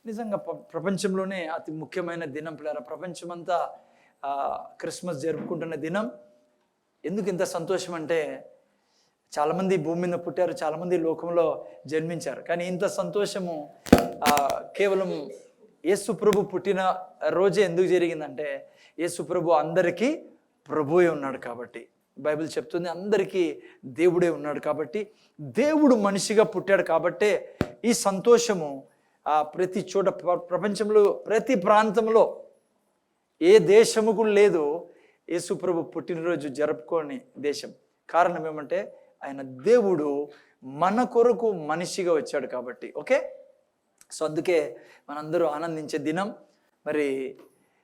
నిజంగా ప్రపంచంలోనే అతి ముఖ్యమైన దినం పిల్లరా. ప్రపంచమంతా క్రిస్మస్ జరుపుకుంటున్న దినం. ఎందుకు ఇంత సంతోషం అంటే, చాలామంది భూమి మీద పుట్టారు, చాలామంది లోకంలో జన్మించారు. కానీ ఇంత సంతోషము కేవలం యేసు ప్రభు పుట్టిన రోజే ఎందుకు జరిగిందంటే, యేసు ప్రభు అందరికీ ప్రభువే ఉన్నాడు కాబట్టి. బైబిల్ చెప్తుంది అందరికీ దేవుడే ఉన్నాడు కాబట్టి, దేవుడు మనిషిగా పుట్టాడు కాబట్టే ఈ సంతోషము ప్రతి చోట ప్రపంచంలో ప్రతి ప్రాంతంలో ఏ దేశము కూడా లేదు యేసు ప్రభు పుట్టినరోజు జరుపుకోని దేశం. కారణం ఏమంటే, ఆయన దేవుడు మన కొరకు మనిషిగా వచ్చాడు కాబట్టి. ఓకే, సో అందుకే మనందరూ ఆనందించే దినం. మరి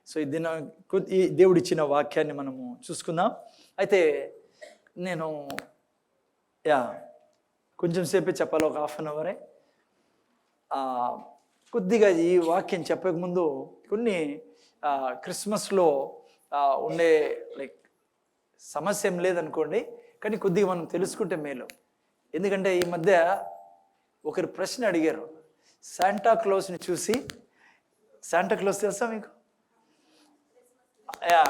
సో ఈ దినం ఈ దేవుడు ఇచ్చిన వాక్యాన్ని మనము చూసుకుందాం. అయితే నేను కొంచెం సేపే చెప్పాలి, ఒక హాఫ్ అన్ అవరే. కొద్దిగా ఈ వాక్యం చెప్పకముందు కొన్ని క్రిస్మస్లో ఉండే లైక్ సమస్య ఏం లేదనుకోండి, కానీ కొద్దిగా మనం తెలుసుకుంటే మేలు. ఎందుకంటే ఈ మధ్య ఒకరు ప్రశ్న అడిగారు, శాంటా క్లాస్ని చూసి. శాంటా క్లాస్ తెలుసా మీకు?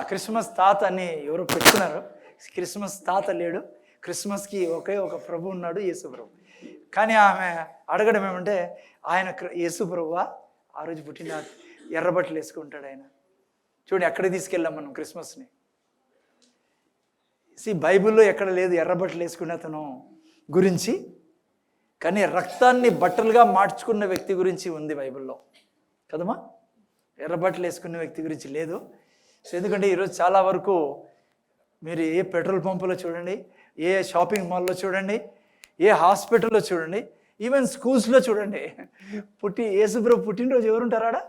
క్రిస్మస్ తాత అని ఎవరో పెట్టుకున్నారు. క్రిస్మస్ తాత లేడు, క్రిస్మస్కి ఒకే ఒక ప్రభు ఉన్నాడు, యేసు ప్రభు. కానీ ఆమె అడగడం ఏమంటే, ఆయన యేసు ప్రభువా, ఆ రోజు పుట్టిన ఎర్రబట్టలు వేసుకుంటాడు ఆయన. చూడండి, ఎక్కడ తీసుకెళ్ళాం మనం క్రిస్మస్ని. బైబిల్లో ఎక్కడ లేదు ఎర్రబట్టలు వేసుకున్న అతను గురించి, కానీ రక్తాన్ని బట్టలుగా మార్చుకున్న వ్యక్తి గురించి ఉంది బైబిల్లో కదమ్మా. ఎర్రబట్టలు వేసుకున్న వ్యక్తి గురించి లేదు. సో ఎందుకంటే ఈరోజు చాలా వరకు మీరు ఏ పెట్రోల్ పంపులో చూడండి, ఏ షాపింగ్ మాల్లో చూడండి, ఏ హాస్పిటల్లో చూడండి, ఈవెన్ స్కూల్స్లో చూడండి, యేసుప్రభు పుట్టినరోజు ఎవరుంటారాడా?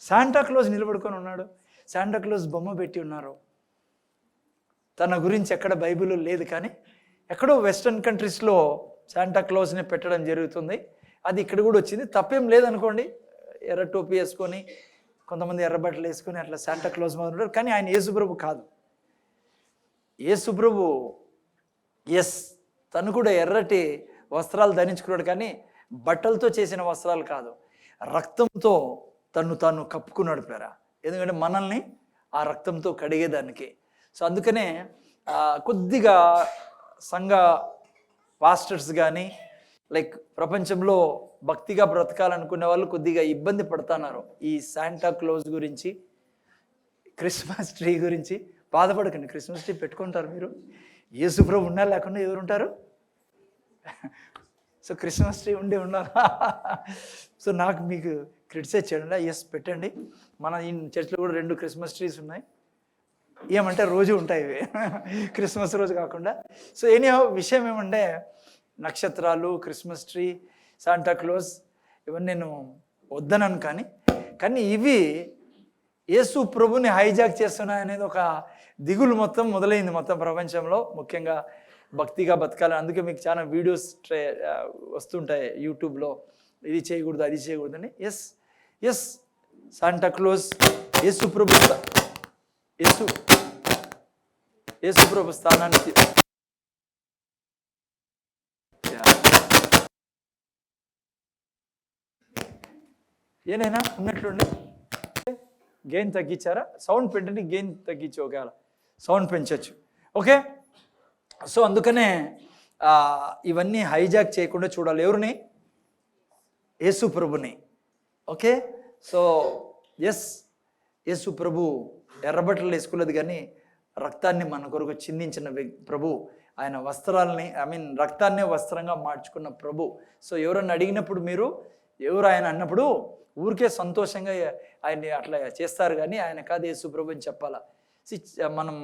శాంటా క్లాస్ నిలబడుకొని ఉన్నాడు, శాంటా క్లాస్ బొమ్మ పెట్టి ఉన్నారు. తన గురించి ఎక్కడ బైబిల్లో లేదు, కానీ ఎక్కడో వెస్ట్రన్ కంట్రీస్లో శాంటా క్లాస్ని పెట్టడం జరుగుతుంది. అది ఇక్కడ కూడా వచ్చింది, తప్పేం లేదనుకోండి. ఎర్ర టోపీ వేసుకొని, కొంతమంది ఎర్రబట్టలు వేసుకొని అట్లా శాంటా క్లాస్ మొదలు ఉంటారు. కానీ ఆయన యేసుప్రభు కాదు. యేసుప్రభు తను కూడా ఎర్రటి వస్త్రాలు ధరించుకున్నాడు, కానీ బట్టలతో చేసిన వస్త్రాలు కాదు, రక్తంతో తాను కప్పుకున్నాడు పేరా. ఎందుకంటే మనల్ని ఆ రక్తంతో కడిగేదానికి. సో అందుకనే కొద్దిగా సంఘ పాస్టర్స్ కానీ లైక్ ప్రపంచంలో భక్తిగా బ్రతకాలనుకునే వాళ్ళు కొద్దిగా ఇబ్బంది పడుతున్నారు ఈ శాంటా క్లాస్ గురించి, క్రిస్మస్ ట్రీ గురించి. బాధపడకండి, క్రిస్మస్ ట్రీ పెట్టుకుంటారు మీరు. యేసుప్రభు ఉన్నా లేకుండా ఎవరు ఉంటారు? సో క్రిస్మస్ ట్రీ ఉండాలి. సో నాకు మీకు క్రిటిసైజ్ చేయండి, పెట్టండి. మన ఈ చర్చిలో కూడా 2 క్రిస్మస్ ట్రీస్ ఉన్నాయి. ఏమంటే రోజు ఉంటాయి ఇవి, క్రిస్మస్ రోజు కాకుండా. సో విషయం ఏమంటే, నక్షత్రాలు, క్రిస్మస్ ట్రీ, శాంటా క్లాస్ ఇవన్నీ నేను వద్దనను, కానీ ఇవి యేసు ప్రభుని హైజాక్ చేస్తున్నాయి అనేది ఒక దిగులు మొదలైంది మొత్తం ప్రపంచంలో, ముఖ్యంగా భక్తిగా బతకాలని. అందుకే మీకు చాలా వీడియోస్ వస్తుంటాయి యూట్యూబ్లో, ఇది చేయకూడదు అది చేయకూడదు అని. శాంటా క్లాస్ యేసు ప్రభు స్థానానికి ఏనైనా ఉన్నట్లుండి. గెయిన్ తగ్గించారా? సౌండ్ పెట్టండి, గెయిన్ తగ్గించి ఒకవేళ సౌండ్ పెంచవచ్చు. ఓకే, సో అందుకనే ఇవన్నీ హైజాక్ చేయకుండా చూడాలి. ఎవరిని? యేసు ప్రభుని. ఓకే, సో యేసు ప్రభు ఎర్రబట్టలు వేసుకోలేదు, కానీ రక్తాన్ని మన కొరకు చిందించిన ప్రభు. ఆయన వస్త్రాలని రక్తాన్నే వస్త్రంగా మార్చుకున్న ప్రభు. సో ఎవరన్నా అడిగినప్పుడు మీరు ఎవరు ఆయన అన్నప్పుడు ఊరికే సంతోషంగా ఆయన్ని అట్లా చేస్తారు, కానీ ఆయన కాదు యేసు ప్రభు అని చెప్పాలా. మనం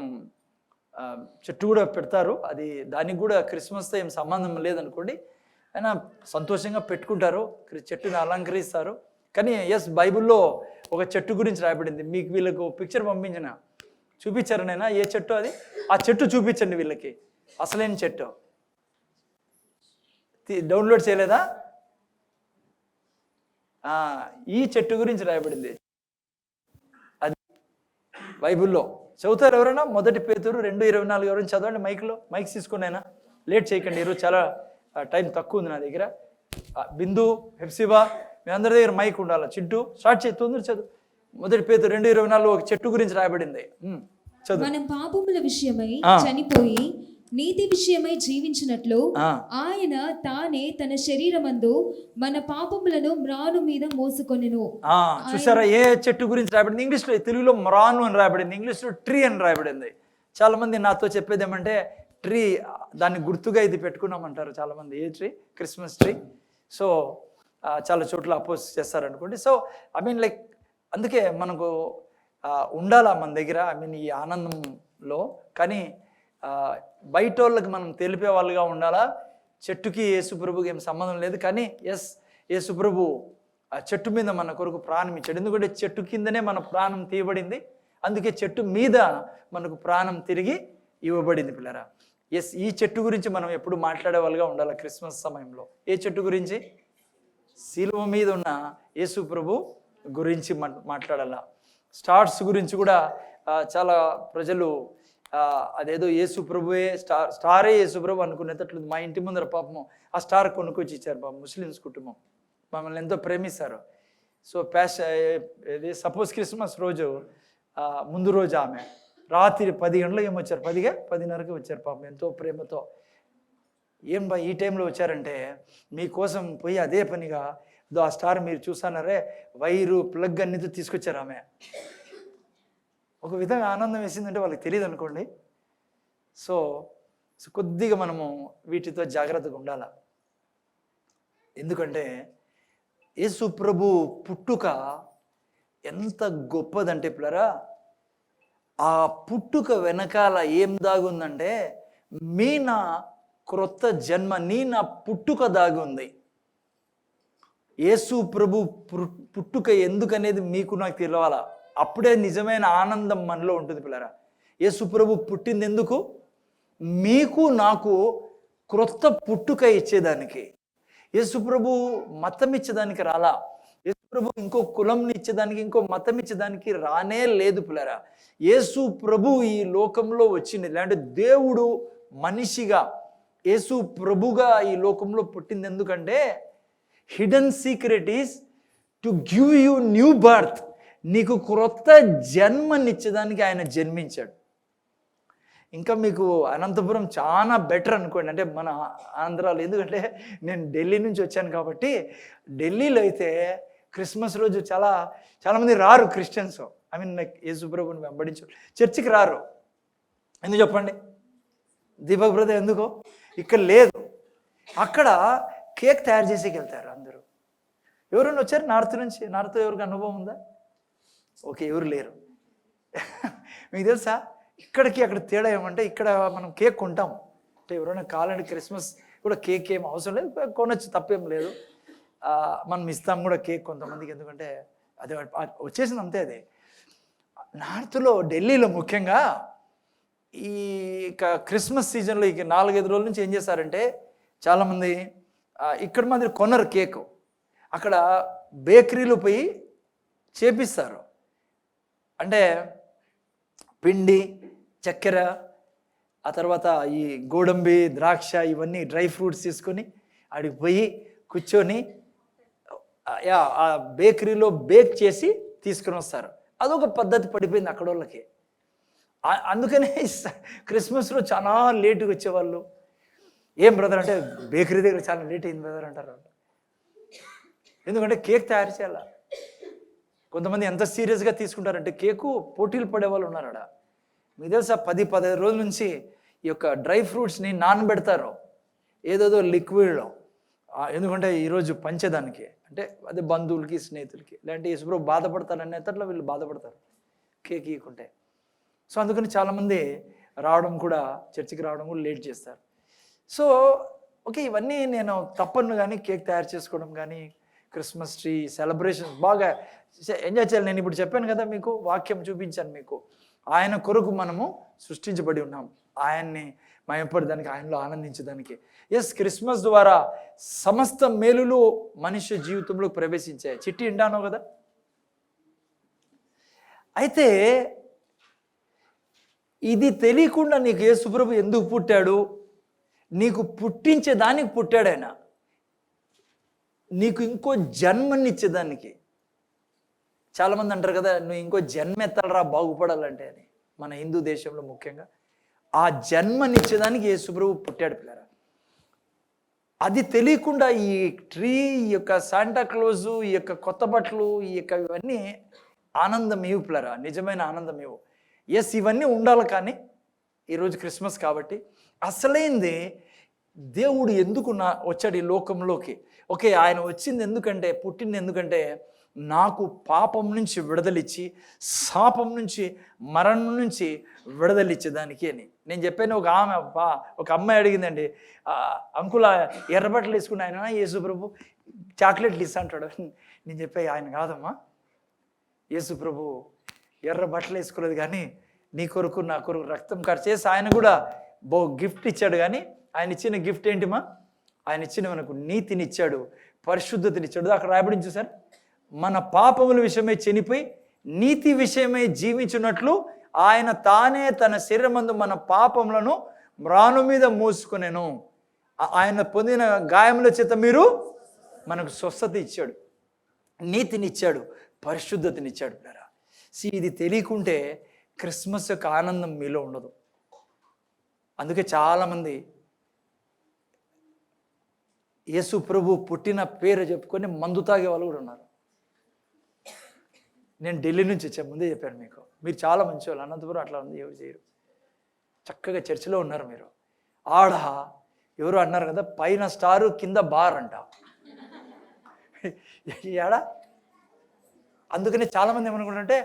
చెట్టు కూడా పెడతారు, అది దానికి కూడా క్రిస్మస్తో ఏం సంబంధం లేదనుకోండి, ఆయన సంతోషంగా పెట్టుకుంటారు, చెట్టుని అలంకరిస్తారు. కానీ బైబిల్లో ఒక చెట్టు గురించి రాయబడింది. మీకు వీళ్ళకు పిక్చర్ పంపించిన చూపించారు నేనా ఏ చెట్టు అది? ఆ చెట్టు చూపించండి వీళ్ళకి, అసలైన చెట్టు. డౌన్లోడ్ చేయలేదా? ఈ చెట్టు గురించి రాయబడింది అది బైబిల్లో. చదువుతారు ఎవరైనా? 1 పేతురు 2:24 ఎవరైనా చదవండి. మైక్స్ తీసుకున్నాయినా, లేట్ చేయకండి, ఈరోజు చాలా టైం తక్కువ ఉంది నా దగ్గర. బిందు, హెప్సిబా, మీ అందరి దగ్గర మైక్ ఉండాలి. చింటూ స్టార్ట్ చేయి, తొందర చదువు. మొదటి పేతురు 2:24 ఒక చెట్టు గురించి రాయబడింది. చదువు. మనం పాపముల విషయమై చనిపోయి నీతి విషయమై జీవించినట్లు ఆయన తానే తన శరీరమందు మన పాపములను మ్రాను మీద మోసుకొనెను. చూసారా ఏ చెట్టు గురించి రాయబడింది? ఇంగ్లీష్లో, తెలుగులో మ్రాను అని రాయబడింది, ఇంగ్లీష్లో ట్రీ అని రాయబడింది. చాలా మంది నాతో చెప్పేది ఏమంటే ట్రీ, దాన్ని గుర్తుగా ఇది పెట్టుకున్నామంటారు చాలామంది. ఏ ట్రీ? Christmas tree. సో చాలా చోట్ల అపోజ్ చేస్తారనుకోండి. సో ఐ మీన్ లైక్ అందుకే మనకు ఉండాలా మన దగ్గర, ఐ మీన్ ఈ ఆనందంలో. కానీ బయట వాళ్ళకి మనం తెలిపే వాళ్ళుగా ఉండాలా. చెట్టుకి యేసుప్రభుకి ఏం సంబంధం లేదు, కానీ ఎస్ యేసుప్రభు ఆ చెట్టు మీద మన కొరకు ప్రాణం ఇచ్చాడు. ఎందుకంటే చెట్టు కిందనే మన ప్రాణం తీయబడింది, అందుకే చెట్టు మీద మనకు ప్రాణం తిరిగి ఇవ్వబడింది పిల్లరా. ఎస్, ఈ చెట్టు గురించి మనం ఎప్పుడు మాట్లాడే వాళ్ళుగా ఉండాలి క్రిస్మస్ సమయంలో. ఏ చెట్టు గురించి? శిలువ మీద ఉన్న యేసు ప్రభు గురించి మాట్లాడాల. స్టార్స్ గురించి కూడా చాలా ప్రజలు అదేదో యేసు ప్రభువే స్టారే యేసు ప్రభు అనుకునేటట్లు. మా ఇంటి ముందర పాపము ఆ స్టార్ కొనుక్కొచ్చి ఇచ్చారు పాపం, ముస్లిమ్స్ కుటుంబం మమ్మల్ని ఎంతో ప్రేమిస్తారు. సో సపోజ్ క్రిస్మస్ రోజు ముందు రోజు ఆమె రాత్రి 10 గంటలకు ఏమొచ్చారు, 10:30కి వచ్చారు పాపం, ఎంతో ప్రేమతో. ఏం బా ఈ టైంలో వచ్చారంటే మీకోసం పోయి అదే పనిగా ఆ స్టార్ మీరు చూసానరే వైరు ప్లగ్ అన్నితో తీసుకొచ్చారు ఆమె. ఒక విధంగా ఆనందం వేసిందంటే వాళ్ళకి తెలియదు అనుకోండి. సో కొద్దిగా మనము వీటితో జాగ్రత్తగా ఉండాల. ఎందుకంటే యేసు ప్రభు పుట్టుక ఎంత గొప్పదంటే పిల్లరా, ఆ పుట్టుక వెనకాల ఏం దాగుందంటే మీ నా క్రొత్త జన్మ, నీ నా పుట్టుక దాగుంది. యేసు ప్రభు పుట్టుక ఎందుకనేది మీకు నాకు తెలవాలా. అప్పుడే నిజమైన ఆనందం మనలో ఉంటుంది పిల్లరా. యేసు ప్రభు పుట్టింది ఎందుకు? మీకు నాకు క్రొత్త పుట్టుక ఇచ్చేదానికి. యేసు ప్రభు మతం ఇచ్చేదానికి రాలా. యేసు ప్రభు ఇంకో కులంని ఇచ్చేదానికి, ఇంకో మతం ఇచ్చేదానికి రానే లేదు పిల్లరా. యేసు ప్రభు ఈ లోకంలో వచ్చింది, లేదంటే దేవుడు మనిషిగా యేసు ప్రభుగా ఈ లోకంలో పుట్టింది ఎందుకంటే hidden secret is to give you new birth. నీకు క్రొత్త జన్మనిచ్చేదానికి ఆయన జన్మించాడు. ఇంకా మీకు అనంతపురం చాలా బెటర్ అనుకోండి, అంటే మన ఆంధ్రాలో. ఎందుకంటే నేను ఢిల్లీ నుంచి వచ్చాను కాబట్టి ఢిల్లీలో అయితే క్రిస్మస్ రోజు చాలామంది రారు క్రిస్టియన్స్. ఐ మీన్ లైక్ యేసుప్రభుని వెంబడించు చర్చికి రారు. ఎందుకు చెప్పండి? దీపక్ బ్రదర్ ఎందుకో ఇక్కడ లేదు. అక్కడ కేక్ తయారు చేసేకి వెళ్తారు అందరూ. ఎవరైనా వచ్చారు నార్త్ నుంచి? నార్త్ ఎవరికి అనుభవం ఉందా? ఓకే, ఎవరు లేరు. మీకు తెలుసా ఇక్కడికి అక్కడ తేడా ఏమంటే, ఇక్కడ మనం కేక్ కొంటాం. అంటే ఎవరైనా కావాలంటే క్రిస్మస్ కూడా కేక్ ఏం అవసరం లేదు, కొనొచ్చు, తప్పేం లేదు. మనం ఇస్తాం కూడా కేక్ కొంతమందికి, ఎందుకంటే అది వచ్చేసింది అంతే. అది నార్త్లో, ఢిల్లీలో ముఖ్యంగా ఈ క్రిస్మస్ సీజన్లో ఇక 4-5 రోజుల నుంచి ఏం చేస్తారంటే చాలామంది ఇక్కడ మాదిరి కొనరు కేకు, అక్కడ బేకరీలో పోయి చేపిస్తారు. అంటే పిండి, చక్కెర, ఆ తర్వాత ఈ గోడంబి, ద్రాక్ష, ఇవన్నీ డ్రై ఫ్రూట్స్ తీసుకొని అడిగి పోయి కూర్చొని ఆ బేకరీలో బేక్ చేసి తీసుకుని వస్తారు. అదొక పద్ధతి పడిపోయింది అక్కడ వాళ్ళకి. అందుకనే క్రిస్మస్లో చాలా లేటుగా వచ్చేవాళ్ళు. ఏం బ్రదర్ అంటే బేకరీ దగ్గర చాలా లేట్ అయింది బ్రదర్ అంటారు. ఎందుకంటే కేక్ తయారు చేయాల. కొంతమంది ఎంత సీరియస్గా తీసుకుంటారంటే కేకు పోటీలు పడేవాళ్ళు ఉన్నారు అక్కడ. మీకు తెలుసా 10-15 రోజుల నుంచి ఈ యొక్క డ్రై ఫ్రూట్స్ని నానబెడతారు ఏదేదో లిక్విడ్లో. ఎందుకంటే ఈరోజు పంచేదానికి, అంటే అదే బంధువులకి, స్నేహితులకి, లేదంటే యేసుప్రభు బాధపడతారనేటట్లో వీళ్ళు బాధపడతారు కేక్ ఇవ్వకుంటే. సో అందుకని చాలామంది రావడం కూడా, చర్చికి రావడం కూడా లేట్ చేస్తారు. సో ఓకే, ఇవన్నీ నేను తప్పను, కానీ కేక్ తయారు చేసుకోవడం కానీ, క్రిస్మస్ ట్రీ సెలబ్రేషన్స్ బాగా ఎంజాయ్ చేయాలి. నేను ఇప్పుడు చెప్పాను కదా, మీకు వాక్యం చూపించాను మీకు. ఆయన కొరకు మనము సృష్టించబడి ఉన్నాం, ఆయన్ని మయపడడానికి, ఆయనలో ఆనందించడానికి. ఎస్, క్రిస్మస్ ద్వారా సమస్త మేలులు మనుష్య జీవితంలో ప్రవేశించాయి. చిట్టి వింటాను కదా. అయితే ఇది తెలియకుండా నీకు యేసుప్రభు ఎందుకు పుట్టాడు? నీకు పుట్టించే దానికి పుట్టాడు ఆయన. నీకు ఇంకో జన్మనిచ్చేదానికి. చాలామంది అంటారు కదా, నువ్వు ఇంకో జన్మ ఎత్తాలరా బాగుపడాలంటే అని. మన హిందూ దేశంలో ముఖ్యంగా ఆ జన్మనిచ్చేదానికి యేసుప్రభు పుట్టాడు పిల్లరా. అది తెలియకుండా ఈ ట్రీ, ఈ యొక్క శాంటా క్లోజు, ఈ యొక్క కొత్త బట్టలు, ఈ యొక్క ఇవన్నీ ఆనందం ఇవ్వు పిల్లరా, నిజమైన ఆనందం ఇవ్వు. ఎస్, ఇవన్నీ ఉండాలి, కానీ ఈరోజు క్రిస్మస్ కాబట్టి అసలైంది దేవుడు ఎందుకు వచ్చాడు ఈ లోకంలోకి. ఓకే, ఆయన వచ్చింది ఎందుకంటే, పుట్టింది ఎందుకంటే నాకు పాపం నుంచి విడుదలిచ్చి, శాపం నుంచి, మరణం నుంచి విడుదలిచ్చేదానికి అని. నేను చెప్పాను, ఒక అమ్మాయి అడిగిందండి, అంకుల్ ఎర్రబట్టలు వేసుకుని ఆయన యేసుప్రభు చాక్లెట్లు ఇస్తా అంటాడు. నేను చెప్పా, ఆయన కాదమ్మా, యేసుప్రభు ఎర్ర బట్టలు వేసుకోలేదు, కానీ నీ కొరకు నా కొరకు రక్తం ఖర్చు చేసి ఆయన కూడా గిఫ్ట్ ఇచ్చాడు. కానీ ఆయన ఇచ్చిన గిఫ్ట్ ఏంటిమా? ఆయన ఇచ్చిన మనకు నీతినిచ్చాడు, పరిశుద్ధతనిచ్చాడు. అక్కడ రాయబడింది చూసారు, మన పాపముల విషయమై చనిపోయి నీతి విషయమై జీవించున్నట్లు ఆయన తానే తన శరీరమందు మన పాపములను మ్రాను మీద మోసుకునేను. ఆయన పొందిన గాయముల చేత మీరు మనకు స్వస్థత ఇచ్చాడు, నీతినిచ్చాడు, పరిశుద్ధతనిచ్చాడు. ఇది తెలియకుంటే క్రిస్మస్ యొక్క ఆనందం మీలో ఉండదు. అందుకే చాలామంది యేసు ప్రభు పుట్టిన పేరు చెప్పుకొని మందు తాగే వాళ్ళు కూడా ఉన్నారు. నేను ఢిల్లీ నుంచి వచ్చా, ముందే చెప్పాను మీకు. మీరు చాలా మంచి వాళ్ళు. అనంతపురం అట్లా ఉంది, ఎవరు చేయరు. చక్కగా చర్చిలో ఉన్నారు మీరు. ఆడ ఎవరు అన్నారు కదా, పైన స్టారు కింద బార్ అంట. ఏడా? అందుకని చాలామంది ఏమనుకుంటారంటే,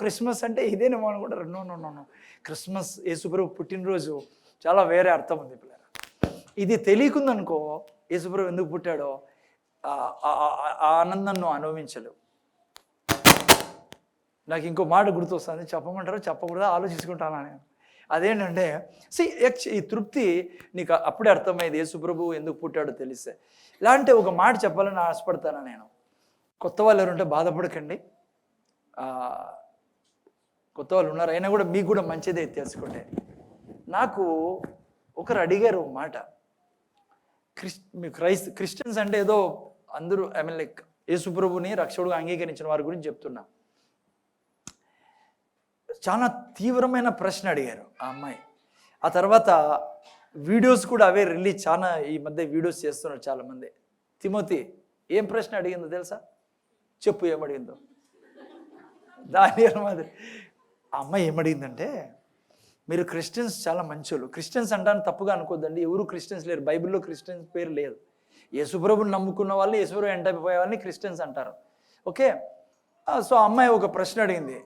క్రిస్మస్ అంటే ఇదేనేమో అనుకుంటారు. నో. క్రిస్మస్ యేసుప్రభు పుట్టినరోజు చాలా వేరే అర్థం ఉంది పిల్లలు. ఇది తెలియకుందనుకో, యేసుప్రభు ఎందుకు పుట్టాడో ఆ ఆనందం నువ్వు అనుభవించలేవు. నాకు ఇంకో మాట గుర్తొస్తుంది, చెప్పమంటారో చెప్పకూడదా ఆలోచించుకుంటాను నేను. అదేంటంటే, ఈ తృప్తి నీకు అప్పుడే అర్థమయ్యేది యేసుప్రభు ఎందుకు పుట్టాడో తెలిస్తే. ఇలాంటి ఒక మాట చెప్పాలని ఆశపడతాను నేను. కొత్త వాళ్ళు ఎవరుంటే బాధపడకండి, కొత్త వాళ్ళు ఉన్నారు, అయినా కూడా మీకు కూడా మంచిదే తెలుసుకుంటే. నాకు ఒకరు అడిగారు మాట, క్రిస్టియన్స్ అంటే ఏదో అందరూ లైక్ యేసుప్రభుని రక్షకుడుగా అంగీకరించిన వారి గురించి చెప్తున్నా. చాలా తీవ్రమైన ప్రశ్న అడిగారు ఆ అమ్మాయి. ఆ తర్వాత వీడియోస్ కూడా అవే రిలీజ్, చాలా ఈ మధ్య వీడియోస్ చేస్తున్నారు చాలామంది. తిమోతి ఏం ప్రశ్న అడిగిందో తెలుసా? చెప్పు, ఏమడిగిందో. దాని మాదిరి ఆ అమ్మాయి ఏమడిగిందంటే, మీరు క్రిస్టియన్స్ చాలా మంచోళ్ళు. క్రిస్టియన్స్ అంటాను తప్పుగా అనుకోద్దండి, ఎవరు క్రిస్టియన్స్ లేరు, బైబిల్లో క్రిస్టియన్స్ పేరు లేదు. యేసుప్రభుని నమ్ముకున్న వాళ్ళని, యేసుప్రభు ఎంటైపోయే వాళ్ళని క్రిస్టియన్స్ అంటారు. ఓకే, సో ఆ అమ్మాయి ఒక ప్రశ్న అడిగింది.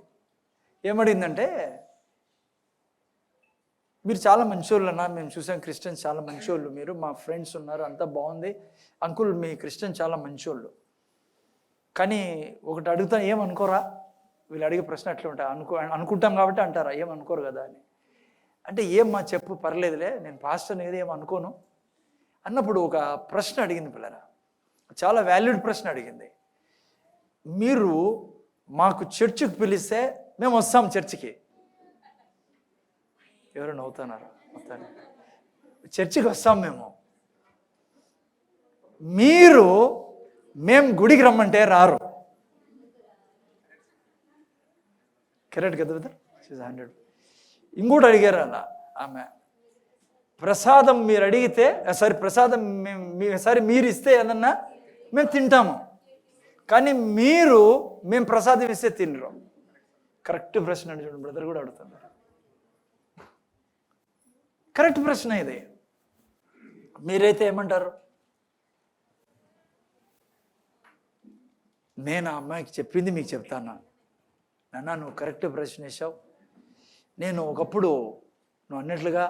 ఏమడిగిందంటే, మీరు చాలా మంచోళ్ళు అన్న, మేము చూసాం క్రిస్టియన్స్ చాలా మంచోళ్ళు, మీరు మా ఫ్రెండ్స్ ఉన్నారు, అంతా బాగుంది అంకుల్, మీ క్రిస్టియన్ చాలా మంచోళ్ళు. కానీ ఒకటి అడుగుతా, ఏమనుకోరా? వీళ్ళు అడిగే ప్రశ్న అట్లా ఉంటాయి. అనుకుంటాం కాబట్టి అంటారా, ఏమనుకోరు కదా అని. అంటే ఏమ్మా చెప్పు, పర్లేదులే, నేను పాస్టర్ని కదా, ఏమనుకోను అన్నప్పుడు ఒక ప్రశ్న అడిగింది పిల్లరా, చాలా వాల్యూడ్ ప్రశ్న అడిగింది. మీరు మాకు చర్చికి పిలిస్తే మేము వస్తాం చర్చికి. ఎవరు నవ్వుతున్నారు? వస్తాను, చర్చికి వస్తాం మేము. మీరు మేము గుడికి రమ్మంటే రారు. కరెక్ట్ కదా బ్రదర్? 100. ఇంకోటి అడిగారు అలా ఆమె, ప్రసాదం మీరు అడిగితే ప్రసాదం మీరు ఇస్తే ఏదన్నా మేము తింటాము, కానీ మేము ప్రసాదం ఇస్తే తినరు. కరెక్ట్ ప్రశ్న అండి, చూడండి బ్రదర్ కూడా అడుగుతున్నారు. కరెక్ట్ ప్రశ్న ఇది. మీరైతే ఏమంటారు? నేను ఆ అమ్మాయికి చెప్పింది మీకు చెప్తాను. నాన్న, నువ్వు కరెక్ట్ ప్రశ్న వేసావు. నేను ఒకప్పుడు నువ్వు అన్నట్లుగా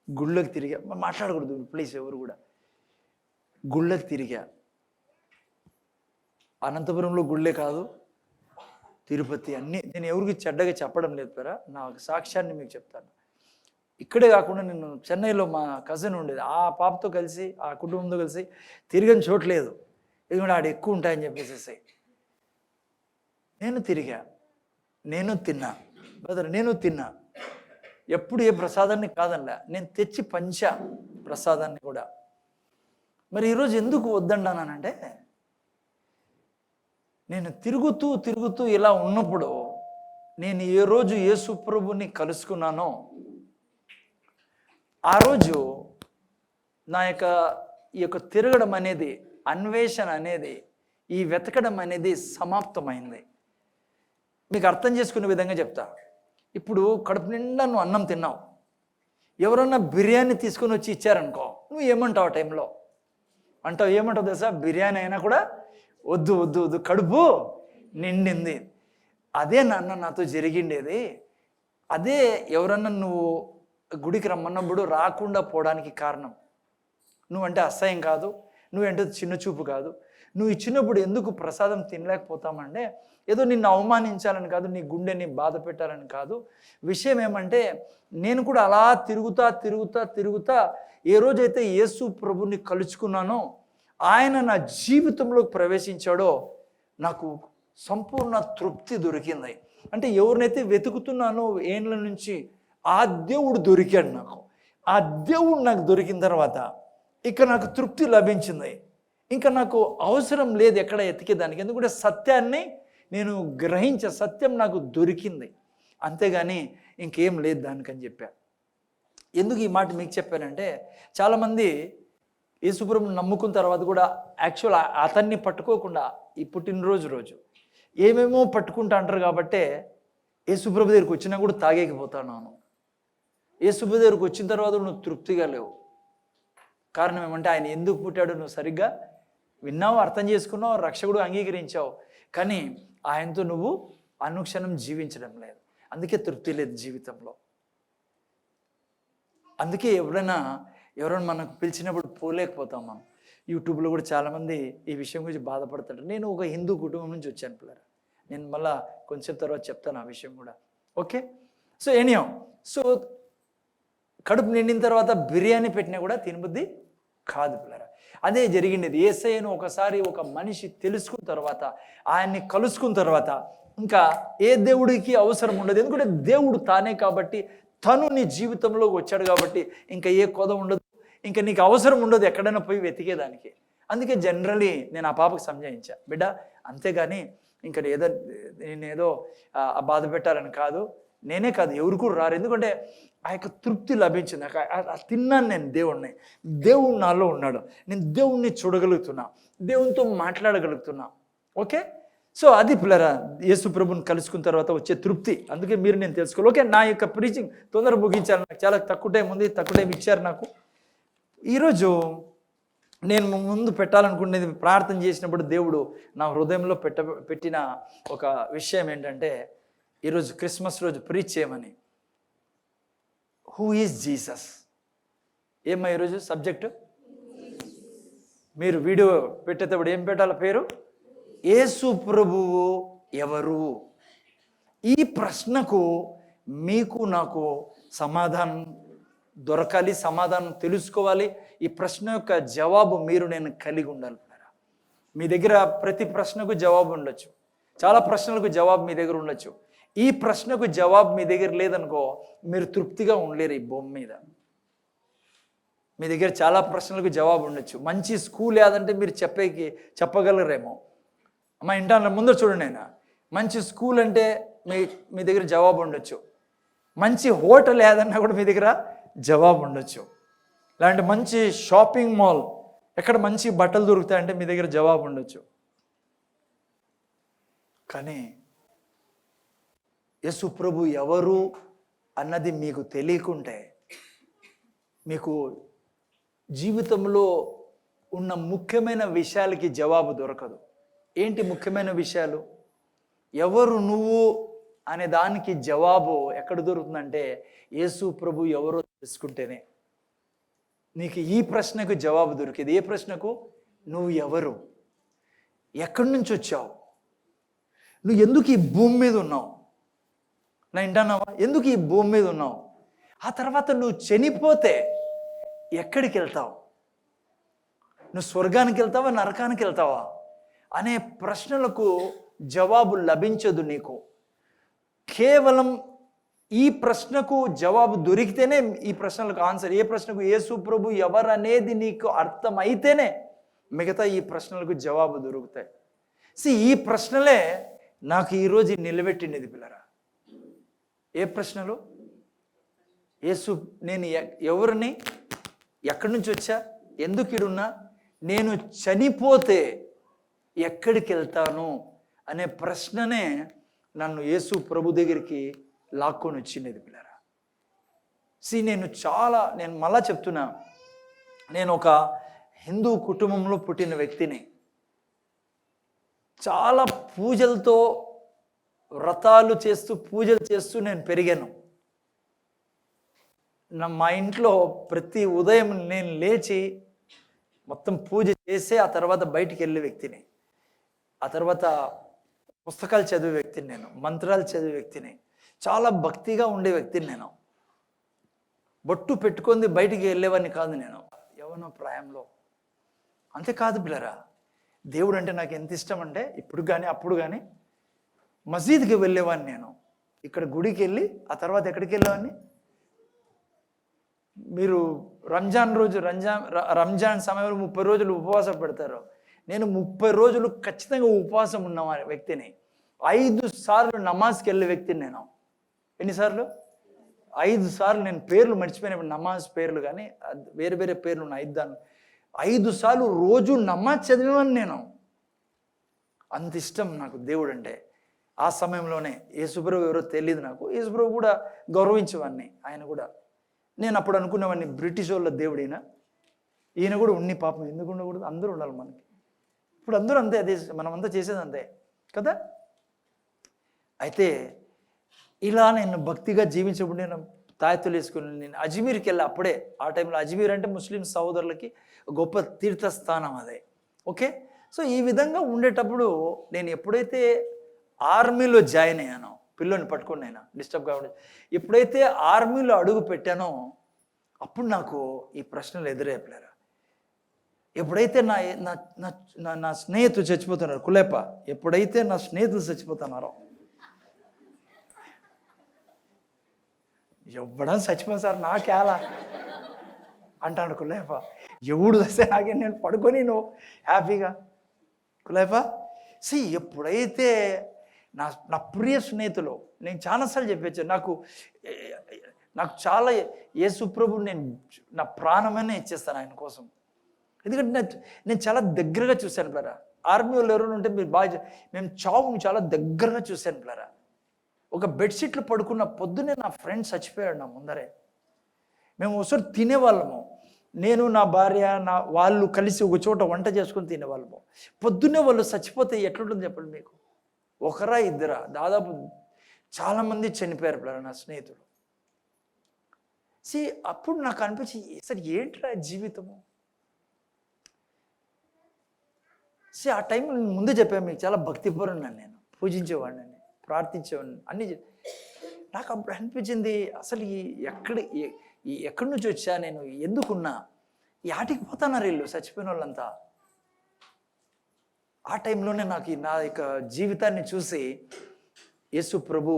గుళ్ళకి తిరిగా, మాట్లాడకూడదు ప్లీజ్ ఎవరు కూడా, గుళ్ళకి తిరిగా. అనంతపురంలో గుళ్ళే కాదు, తిరుపతి, అన్నీ. నేను ఎవరికి చెడ్డగా చెప్పడం లేదు పేరా, నా సాక్ష్యాన్ని మీకు చెప్తాను. ఇక్కడే కాకుండా నేను చెన్నైలో మా కజిన్ ఉండేది, ఆ పాపతో కలిసి, ఆ కుటుంబంతో కలిసి తిరిగని చోట్లేదు, ఎందుకంటే ఆడ ఎక్కువ ఉంటాయని చెప్పేసి. నేను తిరిగా, నేను తిన్నా బ్రదర్, నేను తిన్నా. ఎప్పుడు ఏ ప్రసాదాన్ని కాదనలే, నేను తెచ్చి పంచా ప్రసాదాన్ని కూడా. మరి ఈరోజు ఎందుకు వద్దన్నానంటే, నేను తిరుగుతూ తిరుగుతూ ఇలా ఉన్నప్పుడు నేను ఏ రోజు యేసు ప్రభుని కలుసుకున్నానో ఆ రోజు నా ఈ యొక్క తిరగడం అనేది, అన్వేషణ అనేది, ఈ వెతకడం అనేది సమాప్తమైంది. మీకు అర్థం చేసుకునే విధంగా చెప్తా. ఇప్పుడు కడుపు నిండా నువ్వు అన్నం తిన్నావు, ఎవరన్నా బిర్యానీ తీసుకొని వచ్చి ఇచ్చారనుకో, నువ్వు ఏమంటావు ఆ టైంలో? ఏమంటావు తెలుసా? బిర్యానీ అయినా కూడా వద్దు వద్దు వద్దు, కడుపు నిండింది. అదే నాతో జరిగిండేది. అదే ఎవరన్నా నువ్వు గుడికి రమ్మన్నప్పుడు రాకుండా పోవడానికి కారణం. నువ్వంటే అసహ్యం కాదు, నువ్వంటే చిన్న చూపు కాదు. నువ్వు ఇచ్చినప్పుడు ఎందుకు ప్రసాదం తినలేకపోతామంటే ఏదో నిన్ను అవమానించాలని కాదు, నీ గుండెని బాధ పెట్టాలని కాదు. విషయం ఏమంటే నేను కూడా అలా తిరుగుతా తిరుగుతా తిరుగుతా ఏ రోజైతే యేసు ప్రభుని కలుసుకున్నానో, ఆయన నా జీవితంలోకి ప్రవేశించాడో నాకు సంపూర్ణ తృప్తి దొరికింది. అంటే ఎవరినైతే వెతుకుతున్నానో ఏండ్ల నుంచి ఆ దేవుడు దొరికాడు నాకు. ఆ దేవుడు నాకు దొరికిన తర్వాత ఇక నాకు తృప్తి లభించింది. ఇంకా నాకు అవసరం లేదు ఎక్కడ ఎతికేదానికి, ఎందుకంటే సత్యాన్ని నేను గ్రహించే, సత్యం నాకు దొరికింది, అంతేగాని ఇంకేం లేదు దానికని చెప్పా. ఎందుకు ఈ మాట మీకు చెప్పానంటే చాలామంది యేసుప్రభుని నమ్ముకున్న తర్వాత కూడా యాక్చువల్ అతన్ని పట్టుకోకుండా ఈ పుట్టినరోజు రోజు ఏమేమో పట్టుకుంటా అంటారు. కాబట్టే యేసుప్రభు దగ్గరికి వచ్చినా కూడా తాగేకపోతున్నాను. యేసుప్రభు దగ్గరికి వచ్చిన తర్వాత నువ్వు తృప్తిగా లేవు. కారణం ఏమంటే ఆయన ఎందుకు పుట్టాడు నువ్వు సరిగ్గా విన్నావు, అర్థం చేసుకున్నావు, రక్షకుడు అంగీకరించావు, కానీ ఆయనతో నువ్వు అనుక్షణం జీవించడం లేదు. అందుకే తృప్తి లేదు జీవితంలో. అందుకే ఎవరైనా మనకు పిలిచినప్పుడు పోలేకపోతాం మనం. యూట్యూబ్లో కూడా చాలామంది ఈ విషయం గురించి బాధపడతారు. నేను ఒక హిందూ కుటుంబం నుంచి వచ్చాను పిల్లరా, నేను మళ్ళా కొంచెం తర్వాత చెప్తాను ఆ విషయం కూడా. ఓకే, సో ఎనీహౌ, సో కడుపు నిండిన తర్వాత బిర్యానీ పెట్టినా కూడా తినబుద్ధి కాదు పిల్లరా. అదే జరిగింది. యేసయ్యను ఒకసారి ఒక మనిషి తెలుసుకున్న తర్వాత, ఆయన్ని కలుసుకున్న తర్వాత ఇంకా ఏ దేవుడికి అవసరం ఉండదు. ఎందుకంటే దేవుడు తానే కాబట్టి, తను నీ జీవితంలోకి వచ్చాడు కాబట్టి ఇంకా ఏ కొద ఉండదు, ఇంకా నీకు అవసరం ఉండదు ఎక్కడైనా పోయి వెతికేదానికి. అందుకే జనరలీ నేను ఆ పాపకు సంజాయించా, బిడ్డ అంతేగాని ఇంకా నేనేదో బాధ పెట్టాలని కాదు, నేనే కాదు ఎవరు కూడా రారు. ఎందుకంటే ఆ యొక్క తృప్తి లభించింది. తిన్నాను నేను దేవుడు నాలో ఉన్నాడు, నేను దేవుణ్ణి చూడగలుగుతున్నా, దేవునితో మాట్లాడగలుగుతున్నా. ఓకే, సో అది పిల్లరా యేసు ప్రభుని కలుసుకున్న తర్వాత వచ్చే తృప్తి. అందుకే మీరు నేను తెలుసుకోవాలి. ఓకే, నా యొక్క ప్రీచింగ్ తొందరగా ముగించాను, నాకు చాలా తక్కువ టైం ఉంది, తక్కువ టైం ఇచ్చారు నాకు. ఈరోజు నేను ముందు పెట్టాలనుకునేది, ప్రార్థన చేసినప్పుడు దేవుడు నా హృదయంలో పెట్టిన ఒక విషయం ఏంటంటే, ఈరోజు క్రిస్మస్ రోజు ప్రీచ్ చేయమని. Who is Jesus? ఏమ్మా ఈరోజు సబ్జెక్టు? మీరు వీడియో పెట్టేటప్పుడు ఏం పెట్టాలి పేరు? యేసు ప్రభువు ఎవరు? ఈ ప్రశ్నకు మీకు నాకు సమాధానం దొరకాలి, సమాధానం తెలుసుకోవాలి. ఈ ప్రశ్న యొక్క జవాబు మీరు నేను కలిగి ఉండాలి. మీ దగ్గర ప్రతి ప్రశ్నకు జవాబు ఉండొచ్చు, చాలా ప్రశ్నలకు జవాబు మీ దగ్గర ఉండొచ్చు. ఈ ప్రశ్నకు జవాబు మీ దగ్గర లేదనుకో, మీరు తృప్తిగా ఉండలేరు ఈ భూమి మీద. మీ దగ్గర చాలా ప్రశ్నలకు జవాబు ఉండొచ్చు. మంచి స్కూల్ ఏదంటే మీరు చెప్పగలరేమో. అమ్మ ఇంటర్నెట్ ముందు చూడండి, అయినా మంచి స్కూల్ అంటే మీ దగ్గర జవాబు ఉండొచ్చు. మంచి హోటల్ ఏదన్నా కూడా మీ దగ్గర జవాబు ఉండొచ్చు. ఇలాంటి మంచి షాపింగ్ మాల్, ఎక్కడ మంచి బట్టలు దొరుకుతాయంటే మీ దగ్గర జవాబు ఉండొచ్చు. కానీ యేసు ప్రభు ఎవరు అన్నది మీకు తెలియకుంటే మీకు జీవితంలో ఉన్న ముఖ్యమైన విషయాలకి జవాబు దొరకదు. ఏంటి ముఖ్యమైన విషయాలు? ఎవరు నువ్వు అనే దానికి జవాబు ఎక్కడ దొరుకుతుందంటే యేసు ప్రభు ఎవరో తెలుసుకుంటేనే నీకు ఈ ప్రశ్నకు జవాబు దొరికేది. ఏ ప్రశ్నకు? నువ్వు ఎవరు, ఎక్కడి నుంచి వచ్చావు, నువ్వు ఎందుకు ఈ భూమి మీద ఉన్నావు, నా ఇంటన్నావా, ఎందుకు ఈ భూమి మీద ఉన్నావు, ఆ తర్వాత నువ్వు చనిపోతే ఎక్కడికి వెళ్తావు, నువ్వు స్వర్గానికి వెళ్తావా నరకానికి వెళ్తావా అనే ప్రశ్నలకు జవాబు లభించదు నీకు. కేవలం ఈ ప్రశ్నకు జవాబు దొరికితేనే ఈ ప్రశ్నలకు ఆన్సర్. ఏ ప్రశ్నకు? యేసు ప్రభు ఎవరు అనేది నీకు అర్థమైతేనే మిగతా ఈ ప్రశ్నలకు జవాబు దొరుకుతాయి. ఈ ప్రశ్నలే నాకు ఈరోజు నిలబెట్టిండేది పిల్లరా. ఏ ప్రశ్నలు? యేసు నేను ఎవరిని, ఎక్కడి నుంచి వచ్చా, ఎందుకు ఇడున్నా, నేను చనిపోతే ఎక్కడికి వెళ్తాను అనే ప్రశ్ననే నన్ను యేసు ప్రభు దగ్గరికి లాక్కొని వచ్చిండేది పిల్లరా. నేను మళ్ళా చెప్తున్నా, నేను ఒక హిందూ కుటుంబంలో పుట్టిన వ్యక్తిని. చాలా పూజలతో, వ్రతాలు చేస్తూ, పూజలు చేస్తూ నేను పెరిగాను. మా ఇంట్లో ప్రతి ఉదయం నేను లేచి మొత్తం పూజ చేసి ఆ తర్వాత బయటికి వెళ్ళే వ్యక్తిని. ఆ తర్వాత పుస్తకాలు చదివే వ్యక్తిని, నేను మంత్రాలు చదివే వ్యక్తిని, చాలా భక్తిగా ఉండే వ్యక్తిని. నేను బొట్టు పెట్టుకుంది బయటికి వెళ్ళేవాడిని కాదు నేను యవ్వన ప్రాయంలో. అంతేకాదు పిల్లరా, దేవుడు అంటే నాకు ఎంత ఇష్టం అంటే, ఇప్పుడు కానీ అప్పుడు కానీ మసీద్కి వెళ్ళేవాడిని నేను. ఇక్కడ గుడికి వెళ్ళి ఆ తర్వాత ఎక్కడికి వెళ్ళేవాడిని, మీరు రంజాన్ సమయంలో 30 రోజులు ఉపవాసం పెడతారు. నేను 30 రోజులు ఖచ్చితంగా ఉపవాసం ఉన్న వ్యక్తిని. 5 సార్లు నమాజ్కి వెళ్ళే వ్యక్తిని నేను. ఎన్నిసార్లు? 5 సార్లు. నేను పేర్లు మర్చిపోయినప్పుడు నమాజ్ పేర్లు కానీ వేరే వేరే పేర్లు ఉన్నాయి. 5 సార్లు రోజు నమాజ్ చదివేవాడిని నేను. అంత ఇష్టం నాకు దేవుడు అంటే. ఆ సమయంలోనే యేసుప్రభు ఎవరో తెలియదు నాకు. యేసుప్రభు కూడా గౌరవించేవాడిని. ఆయన కూడా, నేను అప్పుడు అనుకునేవాడిని బ్రిటిష్ వాళ్ళ దేవుడైనా ఈయన కూడా ఉన్ని పాపం ఎందుకు ఉండకూడదు, అందరూ ఉండాలి మనకి. ఇప్పుడు అందరూ అంతే, అదే మనమంతా చేసేది అంతే కదా. అయితే ఇలా నేను భక్తిగా జీవించబడి నేను తాయెత్తులు వేసుకుని నేను అజ్మీర్కి వెళ్ళి, అప్పుడే ఆ టైంలో అజ్మీర్ అంటే ముస్లిం సహోదరులకి గొప్ప తీర్థస్థానం అదే. ఓకే. ఈ విధంగా ఉండేటప్పుడు నేను ఎప్పుడైతే ఆర్మీలో జాయిన్ అయ్యానో, పిల్లని పట్టుకుని నేను డిస్టర్బ్ కావడం, ఎప్పుడైతే ఆర్మీలో అడుగు పెట్టానో అప్పుడు నాకు ఈ ప్రశ్నలు ఎదురయ్యారు. ఎప్పుడైతే నా స్నేహితులు చచ్చిపోతున్నారు, కులేప, ఎప్పుడైతే నా స్నేహితులు చచ్చిపోతున్నారో, ఎవ్వడం చచ్చిపోయి సార్ నాకేలా అంటాడు కులేప. ఎవడు వస్తే నాకే, నేను పడుకొని నువ్వు హ్యాపీగా కులేప. ఎప్పుడైతే నా ప్రియ స్నేహితులు, నేను చాలాసార్లు చెప్పచ్చు, నాకు చాలా యేసుప్రభు, నేను నా ప్రాణమైనా ఇచ్చేస్తాను ఆయన కోసం. ఎందుకంటే నేను చాలా దగ్గరగా చూశాను పిల్లరా. ఆర్మీ వాళ్ళు ఎవరైనా ఉంటే మీరు బాగా, మేము చావుని చాలా దగ్గరగా చూశాను పిల్లరా. ఒక బెడ్షీట్లు పడుకున్న పొద్దునే నా ఫ్రెండ్ చచ్చిపోయాడు నా ముందరే. మేము ఒకసారి తినేవాళ్ళము, నేను నా భార్య వాళ్ళు కలిసి ఒక చోట వంట చేసుకొని తినేవాళ్ళము. పొద్దున్నే వాళ్ళు చచ్చిపోతే ఎట్లుంటుంది చెప్పండి మీకు? ఒకరా ఇద్దరా, దాదాపు చాలామంది చనిపోయారు పిల్లలు నా స్నేహితులు. అప్పుడు నాకు అనిపించి, అసలు ఏంట్రా జీవితము. ఆ టైంలో నేను ముందే చెప్పాను మీకు, చాలా భక్తిపరున్నాను నేను, పూజించేవాడిని, ప్రార్థించేవాడిని, అన్నీ. నాకు అప్పుడు అనిపించింది, అసలు ఎక్కడి నుంచి వచ్చా నేను, ఎందుకున్నా, యాటికి పోతున్నారు వీళ్ళు చచ్చిపోయిన వాళ్ళంతా. ఆ టైంలోనే నాకు నా యొక్క జీవితాన్ని చూసి యేసు ప్రభు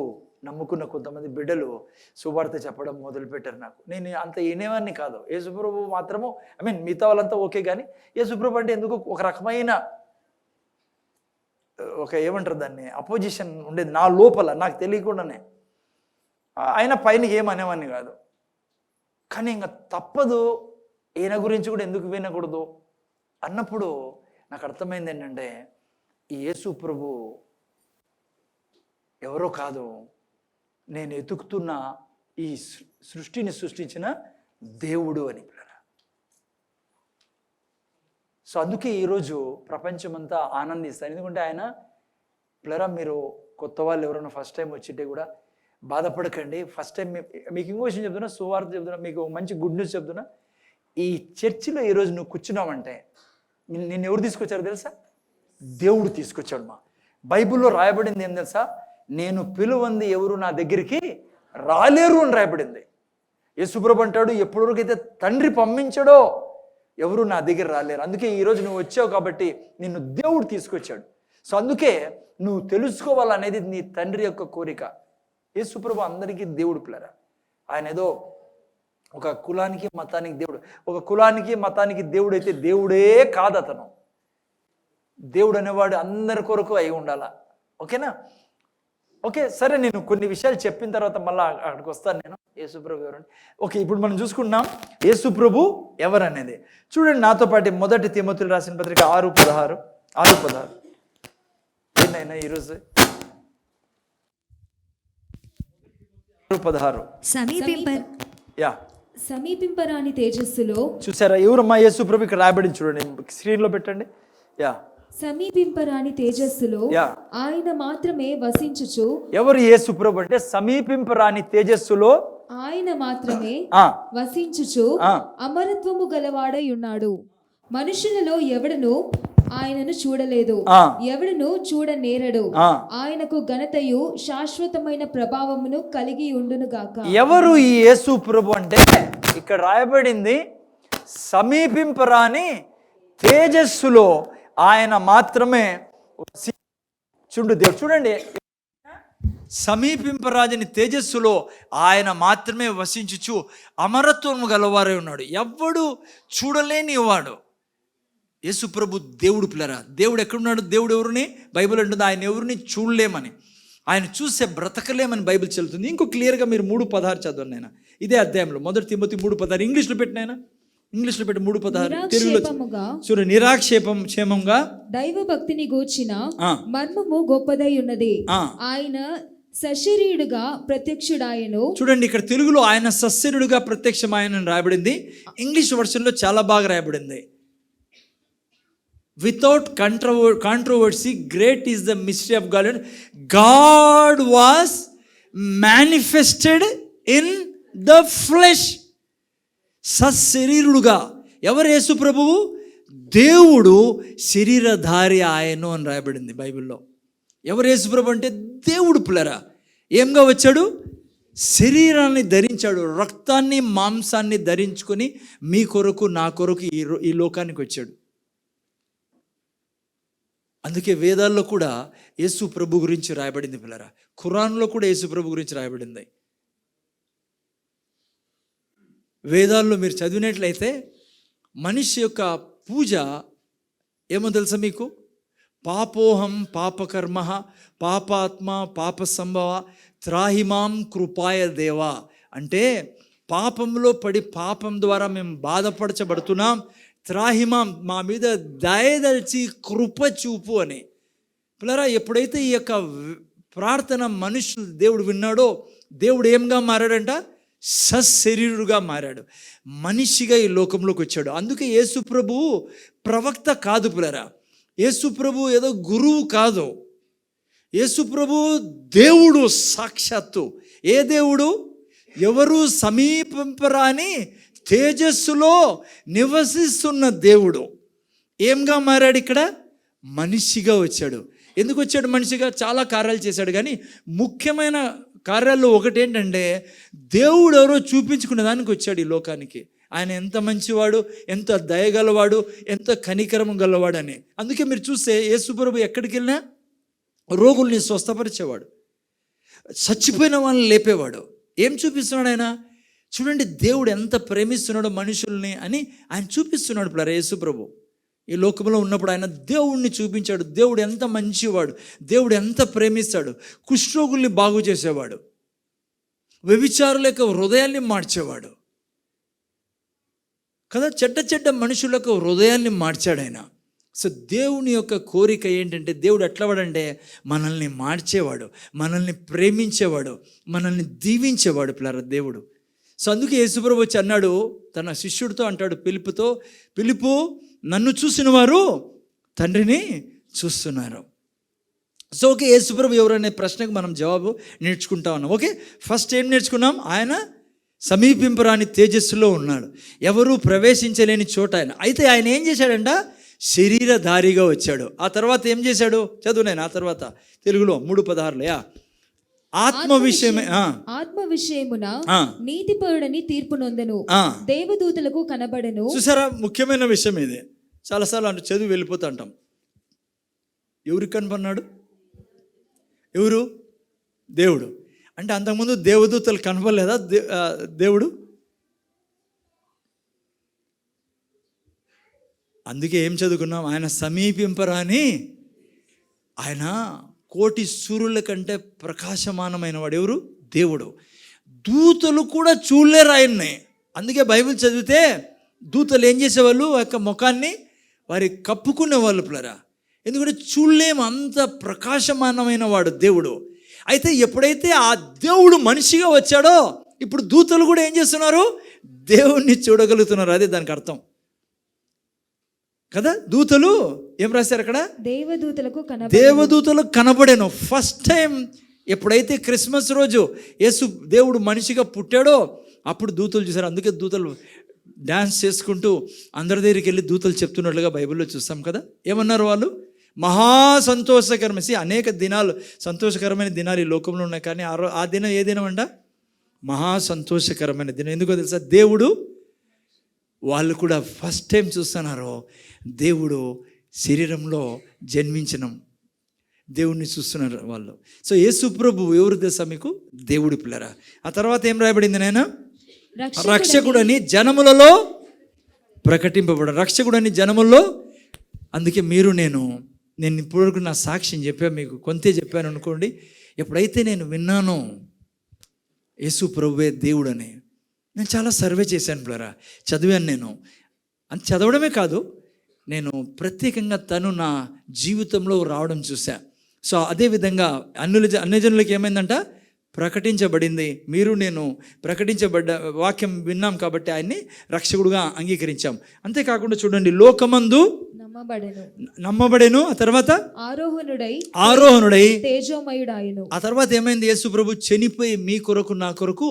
నమ్ముకున్న కొంతమంది బిడ్డలు సువార్త చెప్పడం మొదలుపెట్టారు నాకు. నేను అంత వినేవాడిని కాదు. యేసు ప్రభు మాత్రము, మిగతా వాళ్ళంతా ఓకే, కానీ యేసు ప్రభు అంటే ఎందుకు ఒక రకమైన ఏమంటారు దాన్ని, అపోజిషన్ ఉండేది నా లోపల, నాకు తెలియకుండానే. ఆయన పైన ఏమనేవాడిని కాదు, కానీ ఇంకా తప్పదు, ఈయన గురించి కూడా ఎందుకు వినకూడదు అన్నప్పుడు నాకు అర్థమైంది ఏంటంటే, ఈ యేసు ప్రభు ఎవరో కాదు, నేను ఎతుకుతున్న ఈ సృష్టిని సృష్టించిన దేవుడు అని పిల్లరా. అందుకే ఈరోజు ప్రపంచమంతా ఆనందిస్తారు. ఎందుకంటే ఆయన పిల్లరా, మీరు కొత్త వాళ్ళు ఎవరైనా ఫస్ట్ టైం వచ్చింటే కూడా బాధపడకండి. ఫస్ట్ టైం మీకు ఇంకో విషయం చెప్తున్నా, సువార్త చెప్తున్నా, మీకు మంచి గుడ్ న్యూస్ చెప్తున్నా. ఈ చర్చిలో ఈరోజు నువ్వు కూర్చున్నావంటే నిన్ను ఎవరు తీసుకొచ్చారు తెలుసా? దేవుడు తీసుకొచ్చాడు. బైబిల్లో రాయబడింది ఏం తెలుసా? నేను పిలువంది ఎవరు నా దగ్గరికి రాలేరు అని రాయబడింది. యేసుప్రభు అంటాడు, ఎప్పటివరకైతే తండ్రి పంపించాడో ఎవరు నా దగ్గర రాలేరు. అందుకే ఈరోజు నువ్వు వచ్చావు కాబట్టి నిన్ను దేవుడు తీసుకొచ్చాడు. అందుకే నువ్వు తెలుసుకోవాలనేది నీ తండ్రి యొక్క కోరిక. యేసుప్రభు అందరికీ దేవుడు పిల్లరా. ఆయన ఏదో ఒక కులానికి మతానికి దేవుడు, ఒక కులానికి మతానికి దేవుడు అయితే దేవుడే కాదు అతను. దేవుడు అనేవాడు అందరి కొరకు అయి ఉండాలా. ఓకేనా? ఓకే, సరే, నేను కొన్ని విషయాలు చెప్పిన తర్వాత మళ్ళీ అక్కడికి వస్తాను నేను. యేసుప్రభు ఎవరండి? ఓకే, ఇప్పుడు మనం చూసుకుంటున్నాం యేసుప్రభు ఎవరనేది. చూడండి నాతో పాటు 1 తిమోతికి రాసిన పత్రిక 6:16 ఏంటైనా ఈరోజు 6:16 సమీపింపరాని తేజస్సులో. చూసారా ఎవరమ్మా యేసుప్రభు? ఇక్కడ రాయబడి చూడండి, స్క్రీన్ లో పెట్టండి. సమీపింపరాని తేజస్సులో ఆయన మాత్రమే వసించుచు. ఎవరు యేసుప్రభు అంటే? సమీపింపరాని తేజస్సులో ఆయన మాత్రమే వసించుచు అమరత్వము గలవాడై ఉన్నాడు. మనుషులలో ఎవడను ఆయనను చూడలేదు, ఎవడను చూడనేరడు. ఆయనకు ఘనతయు శాశ్వతమైన ప్రభావమును కలిగి ఉండును గాక. ఎవరు ఈ యేసుప్రభు అంటే? ఇక్కడ రాయబడింది సమీపింపరాని తేజస్సులో ఆయన మాత్రమే దేవుడు. చూడండి, సమీపింపరాజని తేజస్సులో ఆయన మాత్రమే వసించుచు అమరత్వము గలవారై ఉన్నాడు. ఎవడు చూడలేని వాడు యేసుప్రభు. దేవుడు పిల్లరా, దేవుడు ఎక్కడున్నాడు? దేవుడు ఎవరిని? బైబిల్ అంటుంది ఆయన ఎవరిని చూడలేమని, ఆయన చూస్తే బ్రతకలేమని బైబిల్ చెల్లుతుంది. ఇంకో క్లియర్గా మీరు 3:16 చదవండి నాయన, ఇదే అధ్యాయంలో 1 తిమోతి 3:16 ఇంగ్లీష్లో పెట్టినాయన, ఇంగ్లీష్లో పెట్టి 3:16 తెలుగులో చూడు. నిరాక్షేపంగా దైవ భక్తిని గూర్చిన మర్మము గొప్పదై ఉన్నది. ఆయన సశరీరుడుగా ప్రత్యక్షుడాయను. చూడండి, ఇక్కడ తెలుగులో ఆయన సశరీరుడుగా ప్రత్యక్షమాయనని రాయబడింది. ఇంగ్లీష్ వర్షన్లో చాలా బాగా రాయబడింది, without controversy great is the mystery of God. God was manifested in the flesh. సశరీరుడుగా. ఎవరు యేసు ప్రభువు? దేవుడు శరీరధారి ఆయను అని రాయబడింది బైబిల్లో. ఎవరు యేసు ప్రభు అంటే? దేవుడు పిల్లరా. ఏంగా వచ్చాడు? శరీరాన్ని ధరించాడు, రక్తాన్ని మాంసాన్ని ధరించుకొని మీ కొరకు నా కొరకు ఈ లోకానికి వచ్చాడు. అందుకే వేదాల్లో కూడా యేసు ప్రభు గురించి రాయబడింది పిల్లరా. ఖురాన్లో కూడా యేసు ప్రభు గురించి రాయబడింది. వేదాల్లో మీరు చదివినట్లయితే మనిషి యొక్క పూజ ఏమో తెలుసా మీకు? పాపోహం పాపకర్మ పాపాత్మ పాప సంభవ త్రాహిమాం కృపాయ దేవా. అంటే పాపంలో పడి పాపం ద్వారా మేము బాధపరచబడుతున్నాం, త్రాహిమాం మా మీద దయదల్చి కృప చూపు అని. పిల్లరా, ఎప్పుడైతే ఈ యొక్క ప్రార్థన మనుషులు దేవుడు విన్నాడో, దేవుడు ఏంగా మారాడంట? సశరీరుడుగా మారాడు, మనిషిగా ఈ లోకంలోకి వచ్చాడు. అందుకే యేసు ప్రభువు ప్రవక్త కాదు పిల్లరా, యేసు ప్రభువు ఏదో గురువు కాదు, యేసు ప్రభువు దేవుడు సాక్షాత్తు. ఏ దేవుడు? ఎవరు సమీపింపరాని తేజస్సులో నివసిస్తున్న దేవుడు. ఏంగా మారాడు? ఇక్కడ మనిషిగా వచ్చాడు. ఎందుకు వచ్చాడు మనిషిగా? చాలా కార్యాలు చేశాడు, కానీ ముఖ్యమైన కార్యాల్లో ఒకటి ఏంటంటే దేవుడు ఎవరో చూపించుకునే దానికి వచ్చాడు ఈ లోకానికి. ఆయన ఎంత మంచివాడు, ఎంత దయగలవాడు, ఎంత కనికరం గలవాడు అని. అందుకే మీరు చూస్తే యేసు ప్రభువు ఎక్కడికి వెళ్ళినా రోగుల్ని స్వస్థపరిచేవాడు, చచ్చిపోయిన వాళ్ళని లేపేవాడు. ఏం చూపిస్తున్నాడు ఆయన? చూడండి, దేవుడు ఎంత ప్రేమిస్తున్నాడో మనుషుల్ని అని ఆయన చూపిస్తున్నాడు. ఇప్పుడు యేసు ప్రభు ఈ లోకంలో ఉన్నప్పుడు ఆయన దేవుడిని చూపించాడు. దేవుడు ఎంత మంచివాడు, దేవుడు ఎంత ప్రేమిస్తాడు. కుష్ఠరోగుల్ని బాగు చేసేవాడు, వ్యభిచారుల యొక్క హృదయాల్ని మార్చేవాడు కదా. చెడ్డ మనుషులకు హృదయాల్ని మార్చాడు ఆయన. సో దేవుని యొక్క కోరిక ఏంటంటే, దేవుడు ఎట్లవాడంటే మనల్ని మార్చేవాడు, మనల్ని ప్రేమించేవాడు, మనల్ని దీవించేవాడు పిల్లరా దేవుడు. సో అందుకే యేసుప్రభు వచ్చి అన్నాడు తన శిష్యుడితో, అంటాడు పిలుపుతో, పిలుపు నన్ను చూసిన వారు తండ్రిని చూస్తున్నారు. సో ఓకే, యేసుప్రభు ఎవరనే ప్రశ్నకు మనం జవాబు నేర్చుకుంటా ఉన్నాం. ఓకే, ఫస్ట్ ఏం నేర్చుకున్నాం? ఆయన సమీపింపరాని తేజస్సులో ఉన్నాడు, ఎవరు ప్రవేశించలేని చోట ఆయన. అయితే ఆయన ఏం చేశాడంట? శరీరధారిగా వచ్చాడు. ఆ తర్వాత ఏం చేశాడు? చదువు నేను ఆ తర్వాత తెలుగులో 3:16 ఆత్మ విషయమున నీతిపరుడని తీర్పు నొందెను, దేవదూతలకు కనబడెను. చూసారా, ముఖ్యమైన విషయం ఇది. చాలాసార్లు అంటే చదువు వెళ్ళిపోతా అంటాం. ఎవరికి కనపడినాడు? ఎవరు? దేవుడు. అంటే అంతకుముందు దేవదూతలు కనపడలేదా దేవుడు? అందుకే ఏం చదువుకున్నాం, ఆయన సమీపింపరాని, ఆయన కోటి సూర్యుల కంటే ప్రకాశమానమైన వాడు ఎవరు? దేవుడు. దూతలు కూడా చూడలేరు ఆయన్ని. అందుకే బైబిల్ చదివితే దూతలు ఏం చేసేవాళ్ళు, ఆ యొక్క ముఖాన్ని వారి కప్పుకునేవాళ్ళు పిల్లరా. ఎందుకంటే చూడలేము, అంత ప్రకాశమానమైన వాడు దేవుడు. అయితే ఎప్పుడైతే ఆ దేవుడు మనిషిగా వచ్చాడో, ఇప్పుడు దూతలు కూడా ఏం చేస్తున్నారు? దేవుణ్ణి చూడగలుగుతున్నారు. అదే దానికి అర్థం కదా. దూతలు ఏం రాశారు అక్కడ? దేవదూతలకు కనబడేను. ఫస్ట్ టైం ఎప్పుడైతే క్రిస్మస్ రోజు యేసు దేవుడు మనిషిగా పుట్టాడో అప్పుడు దూతలు చూశారు. అందుకే దూతలు డ్యాన్స్ చేసుకుంటూ అందరి దగ్గరికి వెళ్ళి దూతలు చెప్తున్నట్లుగా బైబిల్లో చూస్తాం కదా. ఏమన్నారు వాళ్ళు? మహా సంతోషకరమైన, అనేక దినాలు సంతోషకరమైన దినాలు ఈ లోకంలో ఉన్నాయి, కానీ ఆ దినం ఏ దినం అంట? మహా సంతోషకరమైన దినం. ఎందుకో తెలుసా? దేవుడు, వాళ్ళు కూడా ఫస్ట్ టైం చూస్తున్నారు దేవుడు శరీరంలో జన్మించడం, దేవుణ్ణి చూస్తున్నారు వాళ్ళు. సో యేసు ప్రభు ఎవరు తెలుసా మీకు? దేవుడి పిల్లరా. ఆ తర్వాత ఏం రాయబడింది? నేను రక్షకుడని జనములలో ప్రకటింపబడ, రక్షకుడని జనముల్లో. అందుకే మీరు నేను ఇప్పటివరకు నా సాక్ష్యం చెప్పాను, మీకు కొంతే చెప్పాను అనుకోండి. ఎప్పుడైతే నేను విన్నానో యేసు ప్రభువే దేవుడని, నేను చాలా సర్వే చేశాను పిల్లరా, చదివాను. నేను అని చదవడమే కాదు, నేను ప్రత్యేకంగా తను నా జీవితంలో రావడం చూసా. సో అదేవిధంగా అన్యజనులకు ఏమైందంట? ప్రకటించబడింది. మీరు నేను ప్రకటించబడ్డ వాక్యం విన్నాం కాబట్టి ఆయన్ని రక్షకుడుగా అంగీకరించాం. అంతేకాకుండా చూడండి, లోకమందు నమ్మబడెను. ఆ తర్వాత ఆరోహణుడై తేజోమయుడాయెను. ఆ తర్వాత ఏమైంది? యేసు ప్రభు చనిపోయి మీ కొరకు నా కొరకు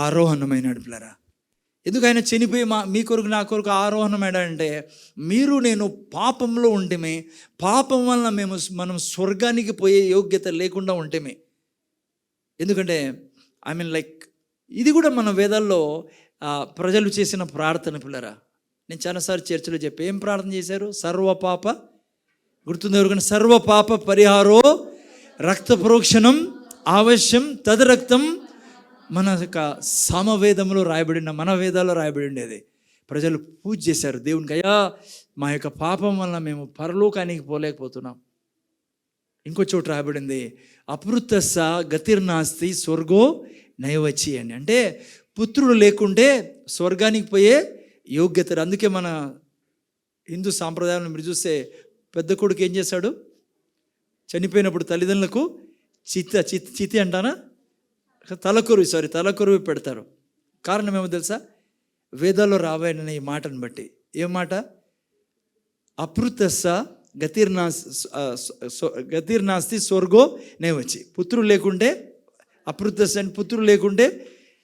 ఆరోహణమైనాడు పిల్లరా. ఎందుకు ఆయన చనిపోయి మీ కొరకు నా కొరకు ఆరోహణమైనాడంటే, మీరు నేను పాపంలో ఉంటేమే, పాపం వలన మనం స్వర్గానికి పోయే యోగ్యత లేకుండా ఉంటేమే. ఎందుకంటే లైక్ ఇది కూడా మన వేదాల్లో ప్రజలు చేసిన ప్రార్థన పిల్లరా. నేను చాలాసార్లు చర్చలో చెప్పి ఏం ప్రార్థన చేశారు? సర్వపాప, గుర్తుంది ఎవరికైనా? సర్వపాప పరిహారో రక్త ప్రోక్షణం ఆవశ్యం తదరక్తం. మన యొక్క సామవేదంలో రాయబడిన, మన వేదాల్లో రాయబడి ఉండేది. ప్రజలు పూజ చేశారు దేవునికి, అయ్యా మా యొక్క పాపం వలన మేము పరలోకానికి పోలేకపోతున్నాం. ఇంకో చోట రాయబడింది, అపృతస్స గతిర్నాస్తి స్వర్గో నైవచ్చి అని. అంటే పుత్రుడు లేకుంటే స్వర్గానికి పోయే యోగ్యత. అందుకే మన హిందూ సాంప్రదాయంలో మీరు చూస్తే పెద్ద కొడుకు ఏం చేశాడు? చనిపోయినప్పుడు తల్లిదండ్రులకు చితి అంటానా, తలకొరువు పెడతారు. కారణం ఏమో తెలుసా? వేదాల్లో రాబోయే ఈ మాటను బట్టి. ఏం మాట? అపృతస్స గతిర్నాస్తి స్వర్గో నైవచ్చి. పుత్రులు లేకుంటే, అపృతస్స అంటే పుత్రులు లేకుంటే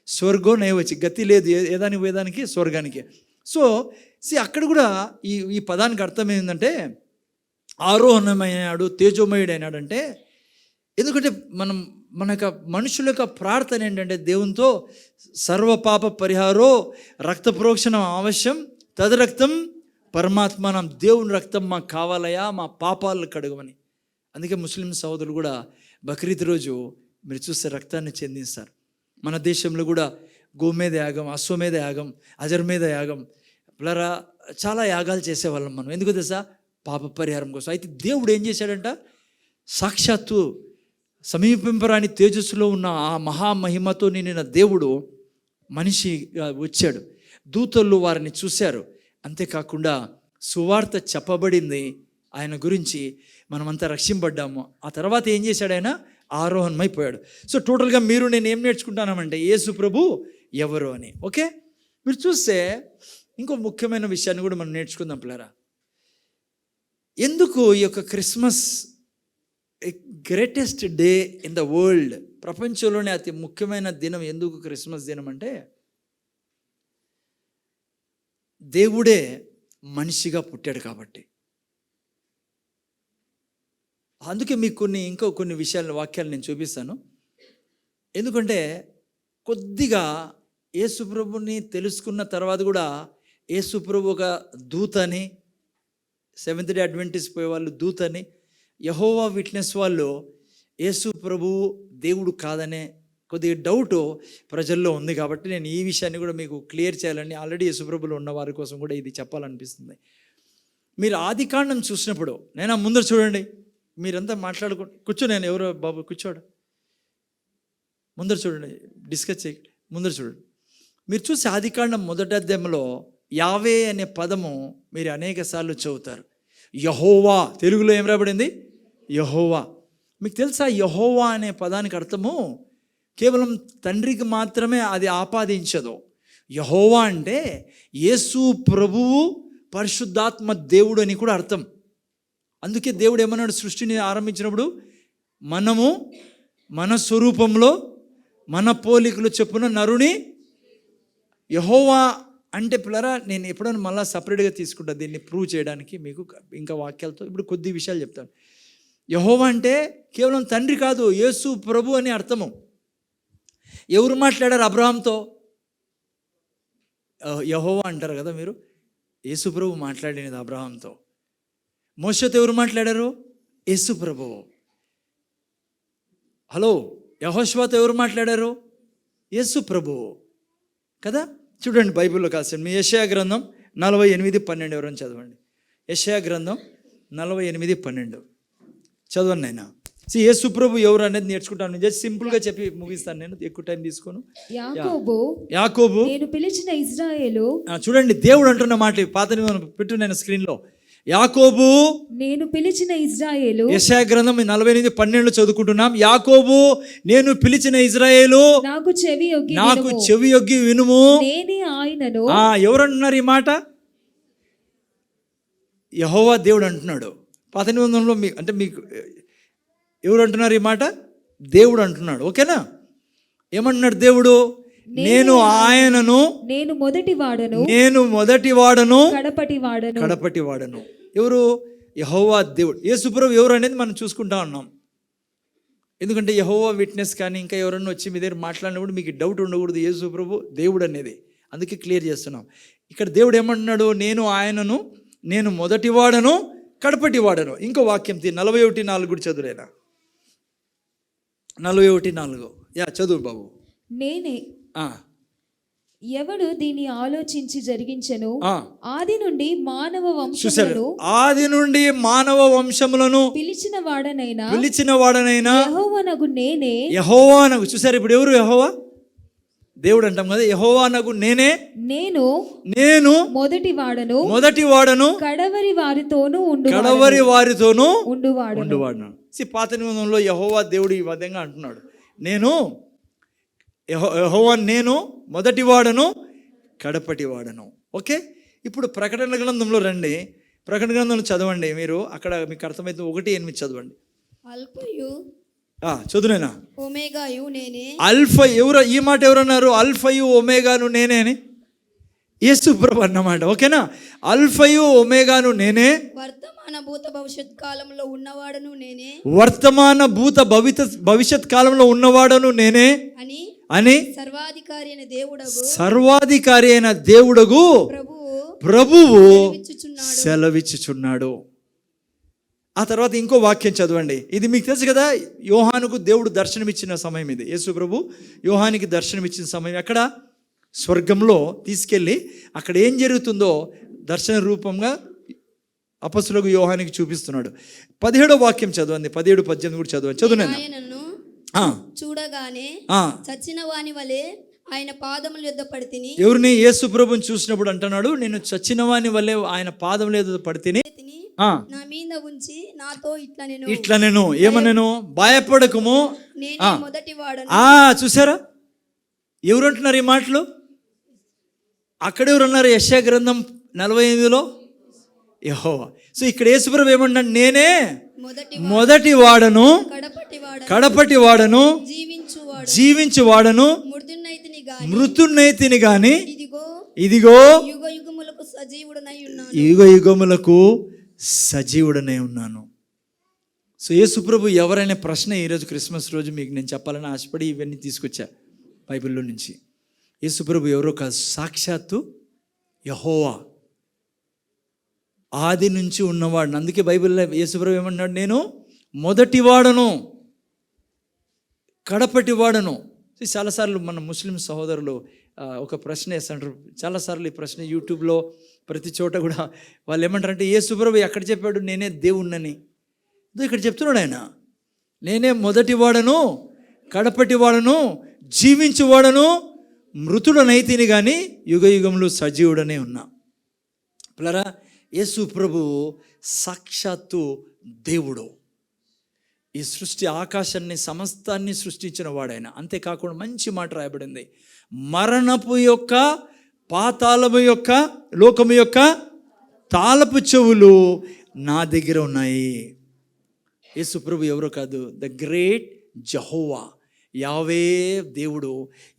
స్వర్గో నైవచ్చి, గతి లేదు ఏదానికి వేదానికి, స్వర్గానికి. సో అక్కడ కూడా ఈ పదానికి అర్థం ఏంటంటే ఆరోహణమైనాడు, తేజోమయుడు అయినాడు. అంటే ఎందుకంటే మన యొక్క మనుషుల యొక్క ప్రార్థన ఏంటంటే దేవునితో సర్వపాప పరిహారో రక్త ప్రోక్షణం ఆవశ్యం తదరక్తం పరమాత్మనం. దేవుని రక్తం మాకు కావాలయా, మా పాపాలను కడుగమని. అందుకే ముస్లిం సహోదరులు కూడా బక్రీద్ రోజు మీరు చూస్తే రక్తాన్ని చెందిస్తారు. మన దేశంలో కూడా గోమేధ యాగం, అశ్వమేధ యాగం, అజర్మేధ యాగం, పిల్లరా చాలా యాగాలు చేసేవాళ్ళం మనం. ఎందుకు తెలుసా? పాప పరిహారం కోసం. అయితే దేవుడు ఏం చేశాడంట? సాక్షాత్తు సమీపింపరాని తేజస్సులో ఉన్న ఆ మహామహిమతో నిండిన దేవుడు మనిషిగా వచ్చాడు. దూతలు వారిని చూశారు. అంతేకాకుండా సువార్త చెప్పబడింది ఆయన గురించి, మనమంతా రక్షింపడ్డాము. ఆ తర్వాత ఏం చేశాడు? ఆయన ఆరోహణమైపోయాడు. సో టోటల్గా మీరు నేను ఏం నేర్చుకుంటానంటే యేసు ప్రభు ఎవరు అని. ఓకే, మీరు చూస్తే ఇంకో ముఖ్యమైన విషయాన్ని కూడా మనం నేర్చుకుందాం పిల్లరా. ఎందుకు ఈ యొక్క Christmas greatest day in the world, ప్రపంచంలోనే అతి ముఖ్యమైన దినం ఎందుకు క్రిస్మస్ దినం అంటే, దేవుడే మనిషిగా పుట్టాడు కాబట్టి. అందుకే మీకు ఇంకో కొన్ని విషయాలు, వాక్యాలు నేను చూపిస్తాను. ఎందుకంటే కొద్దిగా యేసుప్రభుని తెలుసుకున్న తర్వాత కూడా యేసుప్రభు ఒక దూతని, సెవెంత్ డే అడ్వెంటిస్ట్ పోయే వాళ్ళు దూతని, యెహోవా విట్నెస్ వాళ్ళు యేసు ప్రభు దేవుడు కాదనే కొద్దిగా డౌట్ ప్రజల్లో ఉంది. కాబట్టి నేను ఈ విషయాన్ని కూడా మీకు క్లియర్ చేయాలని, ఆల్రెడీ యేసు ప్రభులో ఉన్న వారి కోసం కూడా ఇది చెప్పాలనిపిస్తుంది. మీరు ఆదికాండం చూసినప్పుడు నేను ముందర చూడండి, మీరంతా మాట్లాడుకో కూర్చో, నేను ఎవరో బాబు కూర్చోడు, ముందర చూడండి, డిస్కస్ చేయండి, ముందర చూడండి. మీరు చూసి ఆదికాండం మొదటి అధ్యాయంలో యావే అనే పదము మీరు అనేక సార్లు చదువుతారు. యెహోవా, తెలుగులో ఏం రాబడింది? యెహోవా. మీకు తెలుసా యెహోవా అనే పదానికి అర్థము కేవలం తండ్రికి మాత్రమే అది ఆపాదించదు. యెహోవా అంటే యేసు ప్రభువు పరిశుద్ధాత్మ దేవుడు అని కూడా అర్థం. అందుకే దేవుడు ఏమన్నాడు సృష్టిని ఆరంభించినప్పుడు, మనము మన స్వరూపంలో మన పోలికలు చొప్పున నరుని. యెహోవా అంటే పిల్లరా, నేను ఎప్పుడైనా మళ్ళీ సపరేట్గా తీసుకుంటా దీన్ని ప్రూవ్ చేయడానికి మీకు ఇంకా వాక్యాలతో. ఇప్పుడు కొద్ది విషయాలు చెప్తాను. యెహోవా అంటే కేవలం తండ్రి కాదు, యేసు ప్రభు అని అర్థము. ఎవరు మాట్లాడారు అబ్రహాంతో? యెహోవా అంటారు కదా మీరు. యేసు ప్రభు మాట్లాడినది అబ్రహాంతో. మోషేతో ఎవరు మాట్లాడారు? యేసు ప్రభువు. హలో, యెహోషువతో ఎవరు మాట్లాడారు? యేసు ప్రభువు కదా. చూడండి బైబిల్లో కాల్సండి, మీ యెషయా గ్రంథం 48:12 ఎవరైనా చదవండి. యెషయా గ్రంథం 48:12 చదవండి నాయన. యేసు ప్రభు ఎవరు అనేది నేర్చుకుంటాను. జస్ట్ సింపుల్గా చెప్పి ముగిస్తాను, నేను ఎక్కువ టైం తీసుకోను. యాకోబు నేను పిలిచిన ఇశ్రాయేలు. చూడండి దేవుడు అంటున్న మాట, పాత నిబంధన పెట్టు నేను స్క్రీన్లో. యాకోబు నేను పిలిచిన ఇశ్రాయేలు. యెషయా గ్రంథం 48:12 చదువుకుంటున్నాం. యాకోబు నేను పిలిచిన ఇశ్రాయేలు, నాకు చెవి యొగ్గి వినుము, నేనే ఆయనను. ఎవరు అంటున్నారు ఈ మాట? యెహోవా దేవుడు అంటున్నాడు. పాత నిబంధనలో అంటే మీకు ఎవరు అంటున్నారు ఈ మాట? దేవుడు అంటున్నాడు. ఓకేనా? ఏమంటున్నాడు దేవుడు? నేను ఆయనను, నేను మొదటి వాడను కడపటి వాడను. ఎవరు? యెహోవా దేవుడు. యేసు ప్రభు ఎవరు అనేది మనం చూసుకుంటా ఉన్నాం. ఎందుకంటే యెహోవా విట్నెస్ కానీ ఇంకా ఎవరన్నా వచ్చి మీ దగ్గర మాట్లాడినప్పుడు మీకు డౌట్ ఉండకూడదు, యేసు ప్రభు దేవుడు అనేది. అందుకే క్లియర్ చేస్తున్నాం. ఇక్కడ దేవుడు ఏమంటున్నాడు? నేను ఆయనను, నేను మొదటి వాడను కడపటి వాడను. ఇంకో వాక్యం 41:4 కూడా చదువులేనా? 41:4 చదువు బాబు. నేనే ఎవడు దీన్ని ఆలోచించి జరిగించెను, ఆది నుండి మానవ వంశములను పిలిచిన వాడనైనా యెహోవానగు నేనే. యెహోవానగు చూసారు, ఇప్పుడు ఎవరు? యెహోవా దేవుడు అంటాం కదా. యెహోవానగు నేనే, నేను మొదటి వాడను కడవరి వారితోనూ ఉండువాడను. పాత నిబంధనలో యెహోవా దేవుడు ఈ విధంగా అంటున్నాడు, యెహోవా నేను మొదటి వాడను కడపటి వాడను. ఓకే, ఇప్పుడు ప్రకటన గ్రంథంలో రండి. ప్రకటన గ్రంథంలో చదవండి మీరు, అక్కడ మీకు అర్థమైతే 1:8 చదవండి. చదువునేనా? అల్ఫా ఎవరు? ఈ మాట ఎవరన్నారు? అల్ఫయు ఒమేగాను నేనే అని యేసు ప్రభు అన్నమాట. ఓకేనా? అల్ఫయు ఒమేగాను నేనే, వర్తమాన భూత భవిష్యత్ కాలంలో ఉన్నవాడను నేనే అని సర్వాధికారి అయిన దేవుడగు ప్రభువు సెలవిచ్చుచున్నాడు. ఆ తర్వాత ఇంకో వాక్యం చదవండి. ఇది మీకు తెలుసు కదా, యోహానుకు దేవుడు దర్శనమిచ్చిన సమయం ఇది. యేసు ప్రభు యోహానికి దర్శనమిచ్చిన సమయం. అక్కడ స్వర్గంలో తీసుకెళ్ళి అక్కడ ఏం జరుగుతుందో దర్శన రూపంగా అపొస్తలుడగు యోహానికి చూపిస్తున్నాడు. 17వ వాక్యం చదవండి, 17-18 కూడా చదవండి. చదువు. చూడగానే చచ్చిన వాని వలె ఆయన పాదముల యొద్ద పడితిని. ఎవరిని? యేసు ప్రభుని చూసినప్పుడు అంటున్నాడు, నేను చచ్చిన వాని వలె ఆయన పాదముల యొద్ద పడితిని, నా మీద ఉంచి నాతో ఇట్లా నేను ఏమన్నాను? భయపడకుము, మొదటి వాడను. చూసారా ఎవరు అంటున్నారు ఈ మాటలు? అక్కడ ఎవరు ఉన్నారు? యెషయా గ్రంథం 48లో యెహోవా. సో ఇక్కడ యేసు ప్రభు ఏమన్నాడు? నేనే మొదటి వాడను కడపటి వాడను జీవించు వాడను మృతున్నైతిని గాని ఇదిగో యుగ యుగములకు సజీవుడనై ఉన్నాను. సో యేసు ప్రభు ఎవరైనా ప్రశ్న ఈరోజు క్రిస్మస్ రోజు మీకు నేను చెప్పాలని ఆశపడి ఇవన్నీ తీసుకొచ్చా బైబిల్లో నుంచి. యేసు ప్రభు ఎవరో కాదు, సాక్షాత్తు యెహోవా, ఆది నుంచి ఉన్నవాడు. అందుకే బైబిల్లో యేసు ప్రభు ఏమన్నాడు? నేను మొదటి వాడను కడపటి వాడను. చాలాసార్లు మన ముస్లిం సహోదరులు ఒక ప్రశ్న వేస్తుంటారు చాలాసార్లు. ఈ ప్రశ్న యూట్యూబ్లో ప్రతి చోట కూడా వాళ్ళు ఏమంటారంటే, యేసు ప్రభు ఎక్కడ చెప్పాడు నేనే దేవుణ్ణని? ఇక్కడ చెప్తున్నాడు ఆయన, నేనే మొదటివాడను కడపటివాడను జీవించువాడను మృతుడనైతిని కానీ యుగ యుగంలో సజీవుడనే ఉన్నా. పిల్లరా, యేసు ప్రభు సాక్షాత్తు దేవుడు. ఈ సృష్టి ఆకాశాన్ని సమస్తాన్ని సృష్టించిన వాడైన. అంతేకాకుండా మంచి మాట రాయబడింది, మరణపు యొక్క పాతాళము యొక్క లోకము యొక్క తాళపు చెవులు నా దగ్గర ఉన్నాయి. యేసు ప్రభు ఎవరో కాదు, ద గ్రేట్ జెహోవా, యావే దేవుడు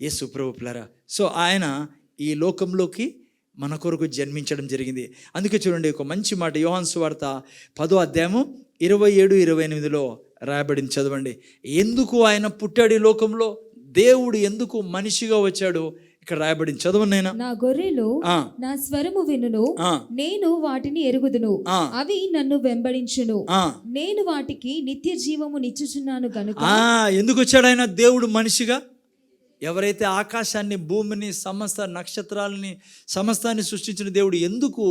యేసు ప్రభు. పిల్లరా, సో ఆయన ఈ లోకంలోకి మన కొరకు జన్మించడం జరిగింది. అందుకే చూడండి, ఒక మంచి మాట యోహాను సువార్త 10వ అధ్యాయము 27-28 రాయబడింది, చదవండి. ఎందుకు ఆయన పుట్టాడు ఈ లోకంలో, దేవుడు ఎందుకు మనిషిగా వచ్చాడు ఇక్కడ రాయబడింది, చదవండి. నేను నా గొర్రెలు నా స్వరము వినును, నేను వాటిని ఎరుగుదును, అవి నన్ను వెంబడించును, నేను వాటికి నిత్య జీవము నిచ్చుచున్నాను గనుక. ఎందుకు వచ్చాడు ఆయన దేవుడు మనిషిగా? ఎవరైతే ఆకాశాన్ని భూమిని సమస్త నక్షత్రాలని సమస్తాన్ని సృష్టించిన దేవుడు ఎందుకు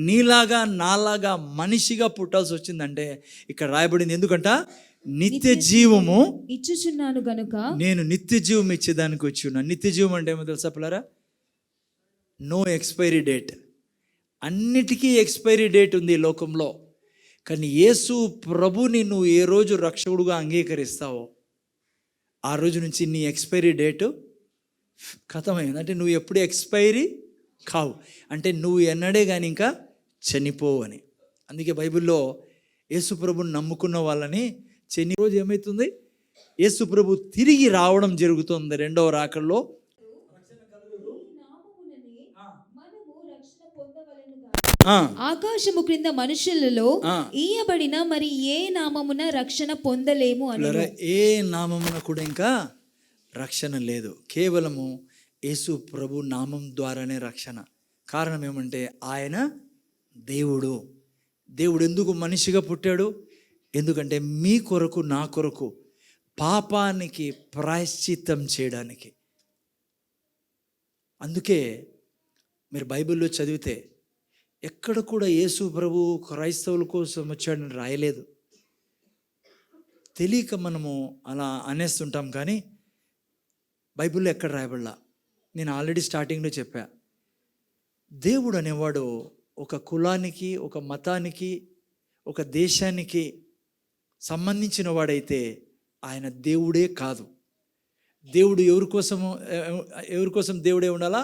నీలాగా నాలాగా మనిషిగా పుట్టాల్సి వచ్చిందంటే ఇక్కడ రాయబడింది, ఎందుకంట నిత్య జీవము ఇచ్చుచున్నాను గనుక, నేను నిత్య జీవం ఇచ్చేదానికి వచ్చి ఉన్నా. నిత్య జీవం అంటే ఏమో తెలుసా పిల్లరా? No expiry date. అన్నిటికీ ఎక్స్పైరీ డేట్ ఉంది ఈ లోకంలో. కానీ యేసు ప్రభుని నువ్వు ఏ రోజు రక్షకుడుగా అంగీకరిస్తావో ఆ రోజు నుంచి నీ ఎక్స్పైరీ డేటు ఖతమైంది. అంటే నువ్వు ఎప్పుడు ఎక్స్పైరీ కావు, అంటే నువ్వు ఎన్నడే కానీ ఇంకా చనిపోవు అని. అందుకే బైబిల్లో యేసు ప్రభుని నమ్ముకున్న వాళ్ళని చని రోజు ఏమవుతుంది, యేసు ప్రభు తిరిగి రావడం జరుగుతుంది. రెండవ రాకల్లో ఆకాశము క్రింద మనుషులలో ఈయబడిన మరి ఏ నామమున రక్షణ పొందలేము అని. ఏ నామమున కూడా ఇంకా రక్షణ లేదు, కేవలము యేసు ప్రభు నామం ద్వారానే రక్షణ. కారణం ఏమంటే ఆయన దేవుడు. దేవుడు ఎందుకు మనిషిగా పుట్టాడు? ఎందుకంటే మీ కొరకు నా కొరకు పాపానికి ప్రాయశ్చిత్తం చేయడానికి. అందుకే మీరు బైబిల్లో చదివితే ఎక్కడ కూడా యేసు ప్రభు క్రైస్తవుల కోసం వచ్చాడని రాయలేదు. తెలియక మనము అలా అనేస్తుంటాం, కానీ బైబిల్లో ఎక్కడ రాయబడలా. నేను ఆల్రెడీ స్టార్టింగ్లో చెప్పా, దేవుడు అనేవాడు ఒక కులానికి, ఒక మతానికి, ఒక దేశానికి సంబంధించిన వాడైతే ఆయన దేవుడే కాదు. దేవుడు ఎవరి కోసం దేవుడే ఉండాలా?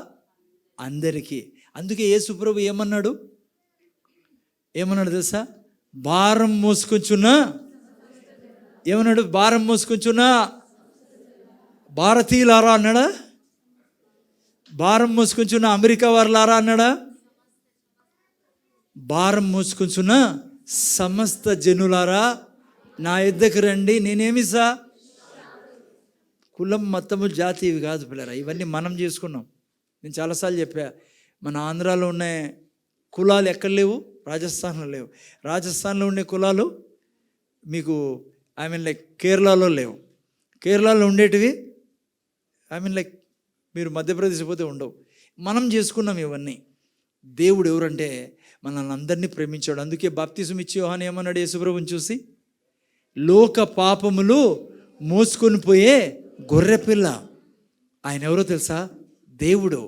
అందరికీ. అందుకే యేసు ప్రభు ఏమన్నాడు తెలుసా? భారం మోసుకొంచున్నా, ఏమన్నాడు? భారం మోసుకొంచున్నా భారతీయులారా అన్నాడా? భారం మోసుకొంచున్న అమెరికా వారులారా అన్నాడా? భారం మోసుకొంచున్న సమస్త జనులారా నా యుద్ధకు రండి, నేనేమిసా? కులం మతము జాతి ఇవి కాదు పిల్లరా, ఇవన్నీ మనం చేసుకున్నాం. నేను చాలాసార్లు చెప్పా, మన ఆంధ్రాలో ఉన్న కులాలు ఎక్కడ లేవు, రాజస్థాన్లో లేవు. రాజస్థాన్లో ఉండే కులాలు మీకు లైక్ కేరళలో లేవు. కేరళలో ఉండేటివి లైక్ మీరు మధ్యప్రదేశ్ పోతే ఉండవు. మనం చేసుకున్నాం ఇవన్నీ. దేవుడు ఎవరంటే మనల్ని అందరినీ ప్రేమించాడు. అందుకే బాప్తిసం ఇచ్చి యోహాను ఏమన్నాడు యేసుప్రభుని చూసి? లోక పాపములు మోసుకొని పోయే గొర్రెపిల్ల. ఆయన ఎవరో తెలుసా? దేవుడు.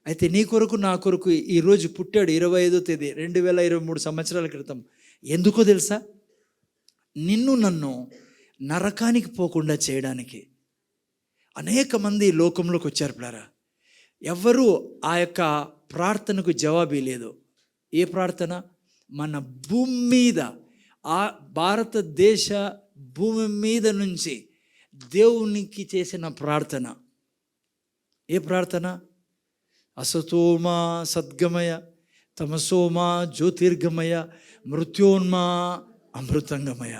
అయితే నీ కొరకు నా కొరకు ఈరోజు పుట్టాడు 25వ తేదీ 2023 సంవత్సరాల క్రితం. ఎందుకో తెలుసా? నిన్ను నన్ను నరకానికి పోకుండా చేయడానికి. అనేక మంది లోకంలోకి వచ్చారు పిల్లరా, ఎవ్వరూ ఆ యొక్క ప్రార్థనకు జవాబీ లేదు. ఏ ప్రార్థన? మన భూమి మీద, ఆ భారతదేశ భూమి మీద నుంచి దేవునికి చేసిన ప్రార్థన. ఏ ప్రార్థన? అసతోమా సద్గమయ, తమసోమా జ్యోతిర్గమయ, మృత్యోన్మా అమృతంగమయ.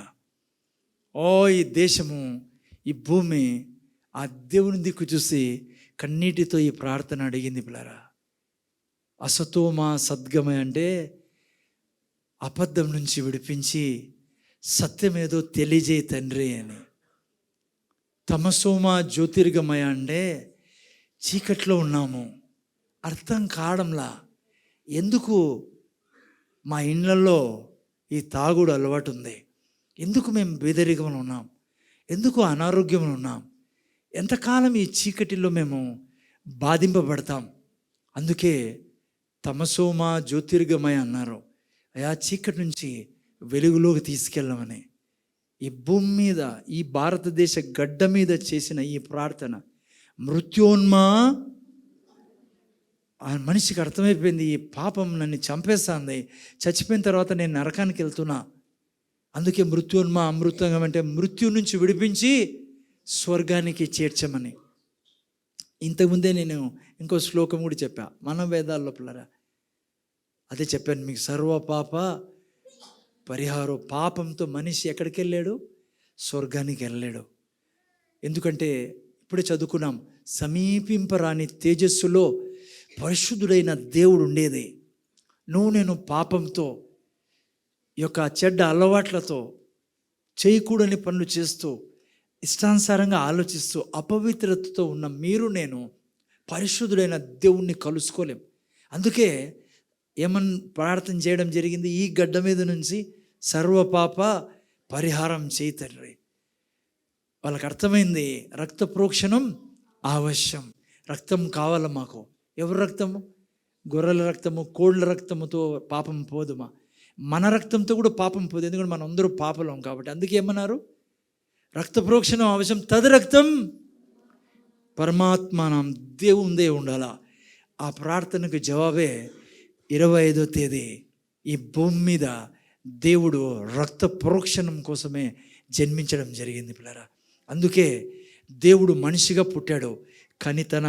ఈ దేశము, ఈ భూమి ఆ దేవుని దిక్కు చూసి కన్నీటితో ఈ ప్రార్థన అడిగింది పిల్లరా. అసతోమా సద్గమయ అంటే అబద్ధం నుంచి విడిపించి సత్యమేదో తెలియజేయి తండ్రి అని. తమసోమా జ్యోతిర్గమయ అంటే చీకట్లో ఉన్నాము, అర్థం కావడంలా. ఎందుకు మా ఇళ్ళల్లో ఈ తాగుడు అలవాటు ఉంది? ఎందుకు మేము బేదరికంలో ఉన్నాం? ఎందుకు అనారోగ్యంలో ఉన్నాం? ఎంతకాలం ఈ చీకటిలో మేము బాధింపబడతాం? అందుకే తమసోమా జ్యోతిర్గమయ అన్నారు. అయా చీకటి నుంచి వెలుగులోకి తీసుకెళ్ళమని ఈ భూమి మీద, ఈ భారతదేశ గడ్డ మీద చేసిన ఈ ప్రార్థన మృత్యోన్మా. ఆ మనిషికి అర్థమైపోయింది, ఈ పాపం నన్ను చంపేస్తుంది, చచ్చిపోయిన తర్వాత నేను నరకానికి వెళ్తున్నా. అందుకే మృత్యోన్మా అమృతంగం అంటే మృత్యు నుంచి విడిపించి స్వర్గానికి చేర్చమని. ఇంతకుముందే నేను ఇంకో శ్లోకం కూడా చెప్పా మన వేదాల లోపలరా. అదే చెప్పాను మీకు, సర్వ పాప పరిహారం. పాపంతో మనిషి ఎక్కడికి వెళ్ళాడు? స్వర్గానికి వెళ్ళాడు. ఎందుకంటే ఇప్పుడే చదువుకున్నాం, సమీపింపరాని తేజస్సులో పరిశుద్ధుడైన దేవుడు ఉండేది. నేను పాపంతో, ఈ యొక్క చెడ్డ అలవాట్లతో, చేయకూడని పనులు చేస్తూ, ఇష్టానుసారంగా ఆలోచిస్తూ, అపవిత్రతతో ఉన్న మీరు నేను పరిశుద్ధుడైన దేవుణ్ణి కలుసుకోలేం. అందుకే ఏమని ప్రార్థన చేయడం జరిగింది? ఈ గడ్డ మీద నుంచి సర్వపాప పరిహారం చేయి తండ్రి. వాళ్ళకి అర్థమైంది, రక్త ప్రోక్షణం ఆవశ్యం. రక్తం కావాల మాకు. ఎవరి రక్తము? గొర్రెల రక్తము, కోళ్ళ రక్తముతో పాపం పోదుమా? మన రక్తంతో కూడా పాపం పోదు, ఎందుకంటే మనం అందరూ పాపలం కాబట్టి. అందుకే ఏమన్నారు? రక్త ప్రోక్షణం అవశ్యం, తది రక్తం పరమాత్మానం, దేవుందే ఉండాలా. ఆ ప్రార్థనకు జవాబే 25వ తేదీ ఈ భూమి మీద దేవుడు రక్త ప్రోక్షణం కోసమే జన్మించడం జరిగింది పిల్లరా. అందుకే దేవుడు మనిషిగా పుట్టాడు, కానీ తన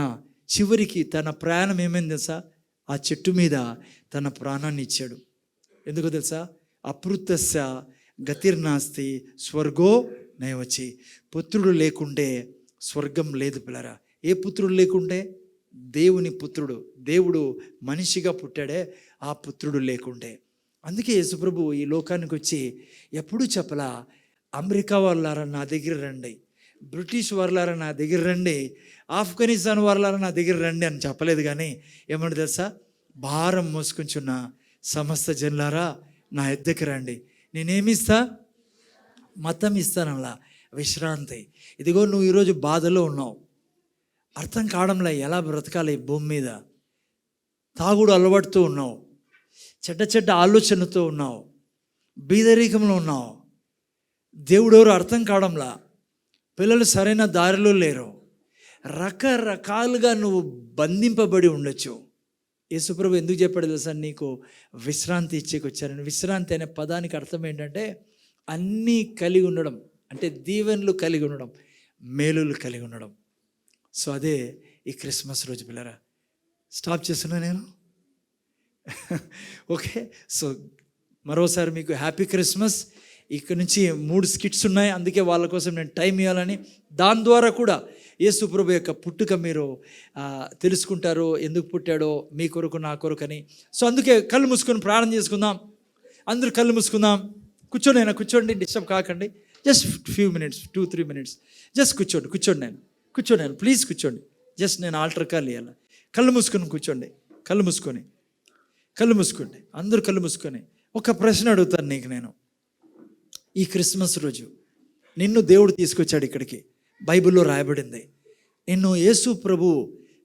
చివరికి తన ప్రయాణం ఏమైంది తెలుసా? ఆ చెట్టు మీద తన ప్రాణాన్ని ఇచ్చాడు. ఎందుకో తెలుసా? అపృతస్య గతిర్నాస్తి స్వర్గో నయవచి. పుత్రుడు లేకుంటే స్వర్గం లేదు పిల్లరా. ఏ పుత్రుడు లేకుంటే? దేవుని పుత్రుడు, దేవుడు మనిషిగా పుట్టాడే, ఆ పుత్రుడు లేకుంటే. అందుకే యేసుప్రభు ఈ లోకానికి వచ్చి ఎప్పుడూ చెప్పలా, అమెరికా వాళ్ళారా నా దగ్గర రండి, బ్రిటిష్ వాళ్ళారా నా దగ్గర రండి, ఆఫ్ఘనిస్తాన్ వాళ్ళారా నా దగ్గర రండి అని చెప్పలేదు. కానీ ఏమన్నా తెలుసా? భారం మోసుకుంటున్న సమస్త జనులారా నా ఎద్దకు రండి, నేనేమిస్తా? మతం ఇస్తానలా, విశ్రాంతి. ఇదిగో నువ్వు ఈరోజు బాధలో ఉన్నావు, అర్థం కావడంలో ఎలా బ్రతకాలి భూమి మీద, తాగుడు అలవాటుతో ఉన్నావు, చెడ్డ చెడ్డ ఆలోచనతో ఉన్నావు, బీదరికంలో ఉన్నావు, దేవుడెవరు అర్థం కావడంలా, పిల్లలు సరైన దారిలో లేరు, రకరకాలుగా నువ్వు బంధింపబడి ఉండొచ్చు. యేసుప్రభు ఎందుకు చెప్పాడు తెలుసా? నీకు విశ్రాంతి ఇచ్చేకి వచ్చారని. విశ్రాంతి అనే పదానికి అర్థం ఏంటంటే అన్నీ కలిగి ఉండడం, అంటే దీవెనలు కలిగి ఉండడం, మేలులు కలిగి ఉండడం. సో అదే ఈ క్రిస్మస్ రోజు పిల్లరా. స్టాప్ చేస్తున్నా నేను. ఓకే, సో మరోసారి మీకు హ్యాపీ క్రిస్మస్. ఇక్కడ నుంచి 3 స్కిట్స్ ఉన్నాయి, అందుకే వాళ్ళ కోసం నేను టైం ఇవ్వాలని. దాని ద్వారా కూడా యేసు ప్రభు యొక్క పుట్టుక మీరు తెలుసుకుంటారు, ఎందుకు పుట్టాడో మీ కొరకు నా కొరకు అని. సో అందుకే కళ్ళు మూసుకొని ప్రార్థన చేసుకుందాం. అందరూ కళ్ళు మూసుకుందాం. కూర్చోండి, డిస్టర్బ్ కాకండి. Just few minutes, 2-3 minutes just కూర్చోండి నేను ప్లీజ్ కూర్చోండి. జస్ట్ నేను ఆల్టర్ కాల్ ఇవ్వాలి. కళ్ళు మూసుకొని కూర్చోండి. కళ్ళు మూసుకోండి, అందరూ కళ్ళు మూసుకొని. ఒక ప్రశ్న అడుగుతాను నీకు నేను. ఈ క్రిస్మస్ రోజు నిన్ను దేవుడు తీసుకొచ్చాడు ఇక్కడికి, బైబిల్లో రాయబడింది. నిన్ను యేసు ప్రభు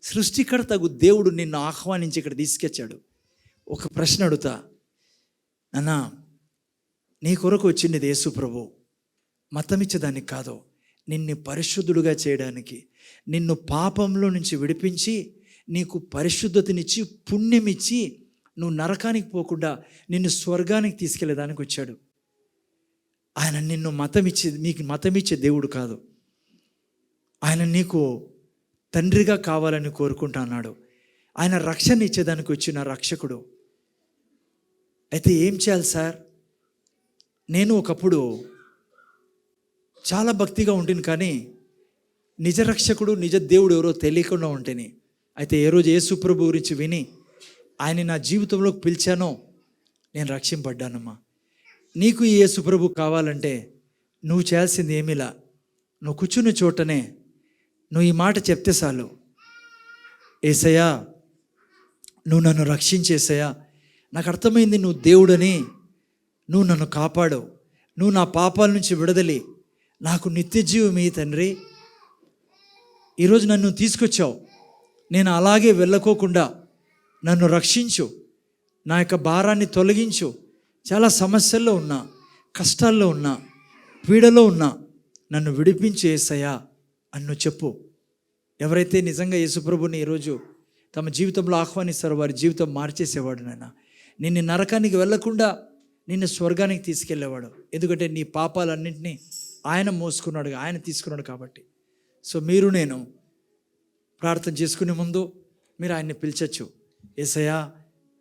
సృష్టికర్తగు దేవుడు నిన్ను ఆహ్వానించి ఇక్కడ తీసుకొచ్చాడు. ఒక ప్రశ్న అడుగుతా అన్నా, నీ కొరకు వచ్చింది యేసు ప్రభు మతం ఇచ్చేదానికి కాదు, నిన్ను పరిశుద్ధుడుగా చేయడానికి, నిన్ను పాపంలో నుంచి విడిపించి నీకు పరిశుద్ధతనిచ్చి పుణ్యమిచ్చి నువ్వు నరకానికి పోకుండా నిన్ను స్వర్గానికి తీసుకెళ్ళేదానికి వచ్చాడు. ఆయన నిన్ను మీకు మతమిచ్చే దేవుడు కాదు. ఆయన నీకు తండ్రిగా కావాలని కోరుకుంటున్నాడు. ఆయన రక్షణ ఇచ్చేదానికి వచ్చిన రక్షకుడు. అయితే ఏం చేయాలి సార్? నేను ఒకప్పుడు చాలా భక్తిగా ఉంటుంది, కానీ నిజ రక్షకుడు నిజ దేవుడు ఎవరో తెలియకుండా ఉంటేని. అయితే ఏ రోజు యేసు ప్రభు గురించి విని ఆయన నా జీవితంలోకి పిలిచానో నేను రక్షింపడ్డానమ్మా. నీకు ఈ యేసు ప్రభు కావాలంటే నువ్వు చేయాల్సింది ఏమిలా, నువ్వు కూర్చున్న చోటనే నువ్వు ఈ మాట చెప్తే చాలు, యేసయ్యా నువ్వు నన్ను రక్షించేసయ్యా, నాకు అర్థమైంది నువ్వు దేవుడని, నువ్వు నన్ను కాపాడు, నువ్వు నా పాపాల నుంచి విడుదలి, నాకు నిత్య జీవమే తండ్రి. ఈరోజు నన్ను తీసుకొచ్చావు, నేను అలాగే వెళ్ళకోకుండా నన్ను రక్షించు, నా యొక్క భారాన్ని తొలగించు. చాలా సమస్యల్లో ఉన్నా, కష్టాల్లో ఉన్నా, పీడలో ఉన్నా నన్ను విడిపించు యేసయ్యా అన్ను చెప్పు. ఎవరైతే నిజంగా యేసుప్రభుని ఈరోజు తమ జీవితంలో ఆహ్వానిస్తారో వారి జీవితం మార్చేసేవాడు నాయన. నిన్ను నరకానికి వెళ్ళకుండా నిన్ను స్వర్గానికి తీసుకెళ్ళేవాడు. ఎందుకంటే నీ పాపాలన్నింటినీ ఆయన మోసుకున్నాడు, ఆయన తీసుకున్నాడు కాబట్టి. సో మీరు నేను ప్రార్థన చేసుకునే ముందు మీరు ఆయన్ని పిలిచచ్చు. యేసయ్యా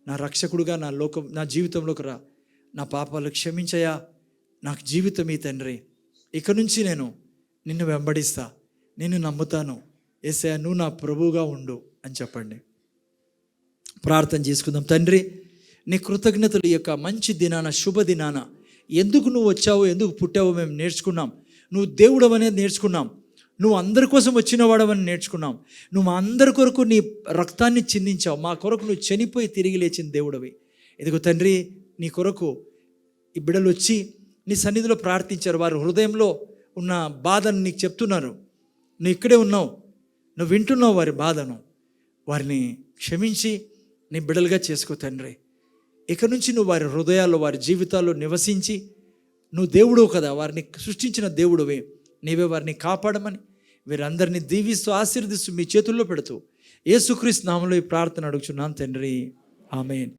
నా రక్షకుడుగా నా జీవితంలోకి రా, నా పాపాలు క్షమించయ్యా, నాకు జీవితం ఈ తండ్రి, ఇక నుంచి నేను నిన్ను వెంబడిస్తా, నిన్ను నమ్ముతాను, యేసయ్యా నువ్వు నా ప్రభువుగా ఉండు అని చెప్పండి. ప్రార్థన చేసుకుందాం. తండ్రి నీ కృతజ్ఞతలు, ఈ యొక్క మంచి దినాన, శుభ దినాన ఎందుకు నువ్వు వచ్చావో, ఎందుకు పుట్టావో మేము నేర్చుకున్నాం. నువ్వు దేవుడు అనేది నేర్చుకున్నాం. నువ్వు అందరి కోసం వచ్చిన వాడవని నేర్చుకున్నాం. నువ్వు మా అందరి కొరకు నీ రక్తాన్ని చిందించావు, మా కొరకు నువ్వు చనిపోయి తిరిగి లేచిన దేవుడివి. ఇదిగో తండ్రి, నీ కొరకు ఈ బిడ్డలు వచ్చి నీ సన్నిధిలో ప్రార్థించారు. వారి హృదయంలో ఉన్న బాధను నీకు చెప్తున్నారు. నువ్వు ఇక్కడే ఉన్నావు, నువ్వు వింటున్నావు వారి బాధను. వారిని క్షమించి నీ బిడ్డలుగా చేసుకో తండ్రి. ఇక నుంచి నువ్వు వారి హృదయాల్లో, వారి జీవితాల్లో నివసించి, నువ్వు దేవుడు కదా, వారిని సృష్టించిన దేవుడివే, నీవే వారిని కాపాడమని వీరందరినీ దీవిస్తూ ఆశీర్దిస్తూ మీ చేతుల్లో పెడుతూ యేసుక్రీస్తు నామములో ఈ ప్రార్థన అడుగుచున్నాను తండ్రి, ఆమేన్.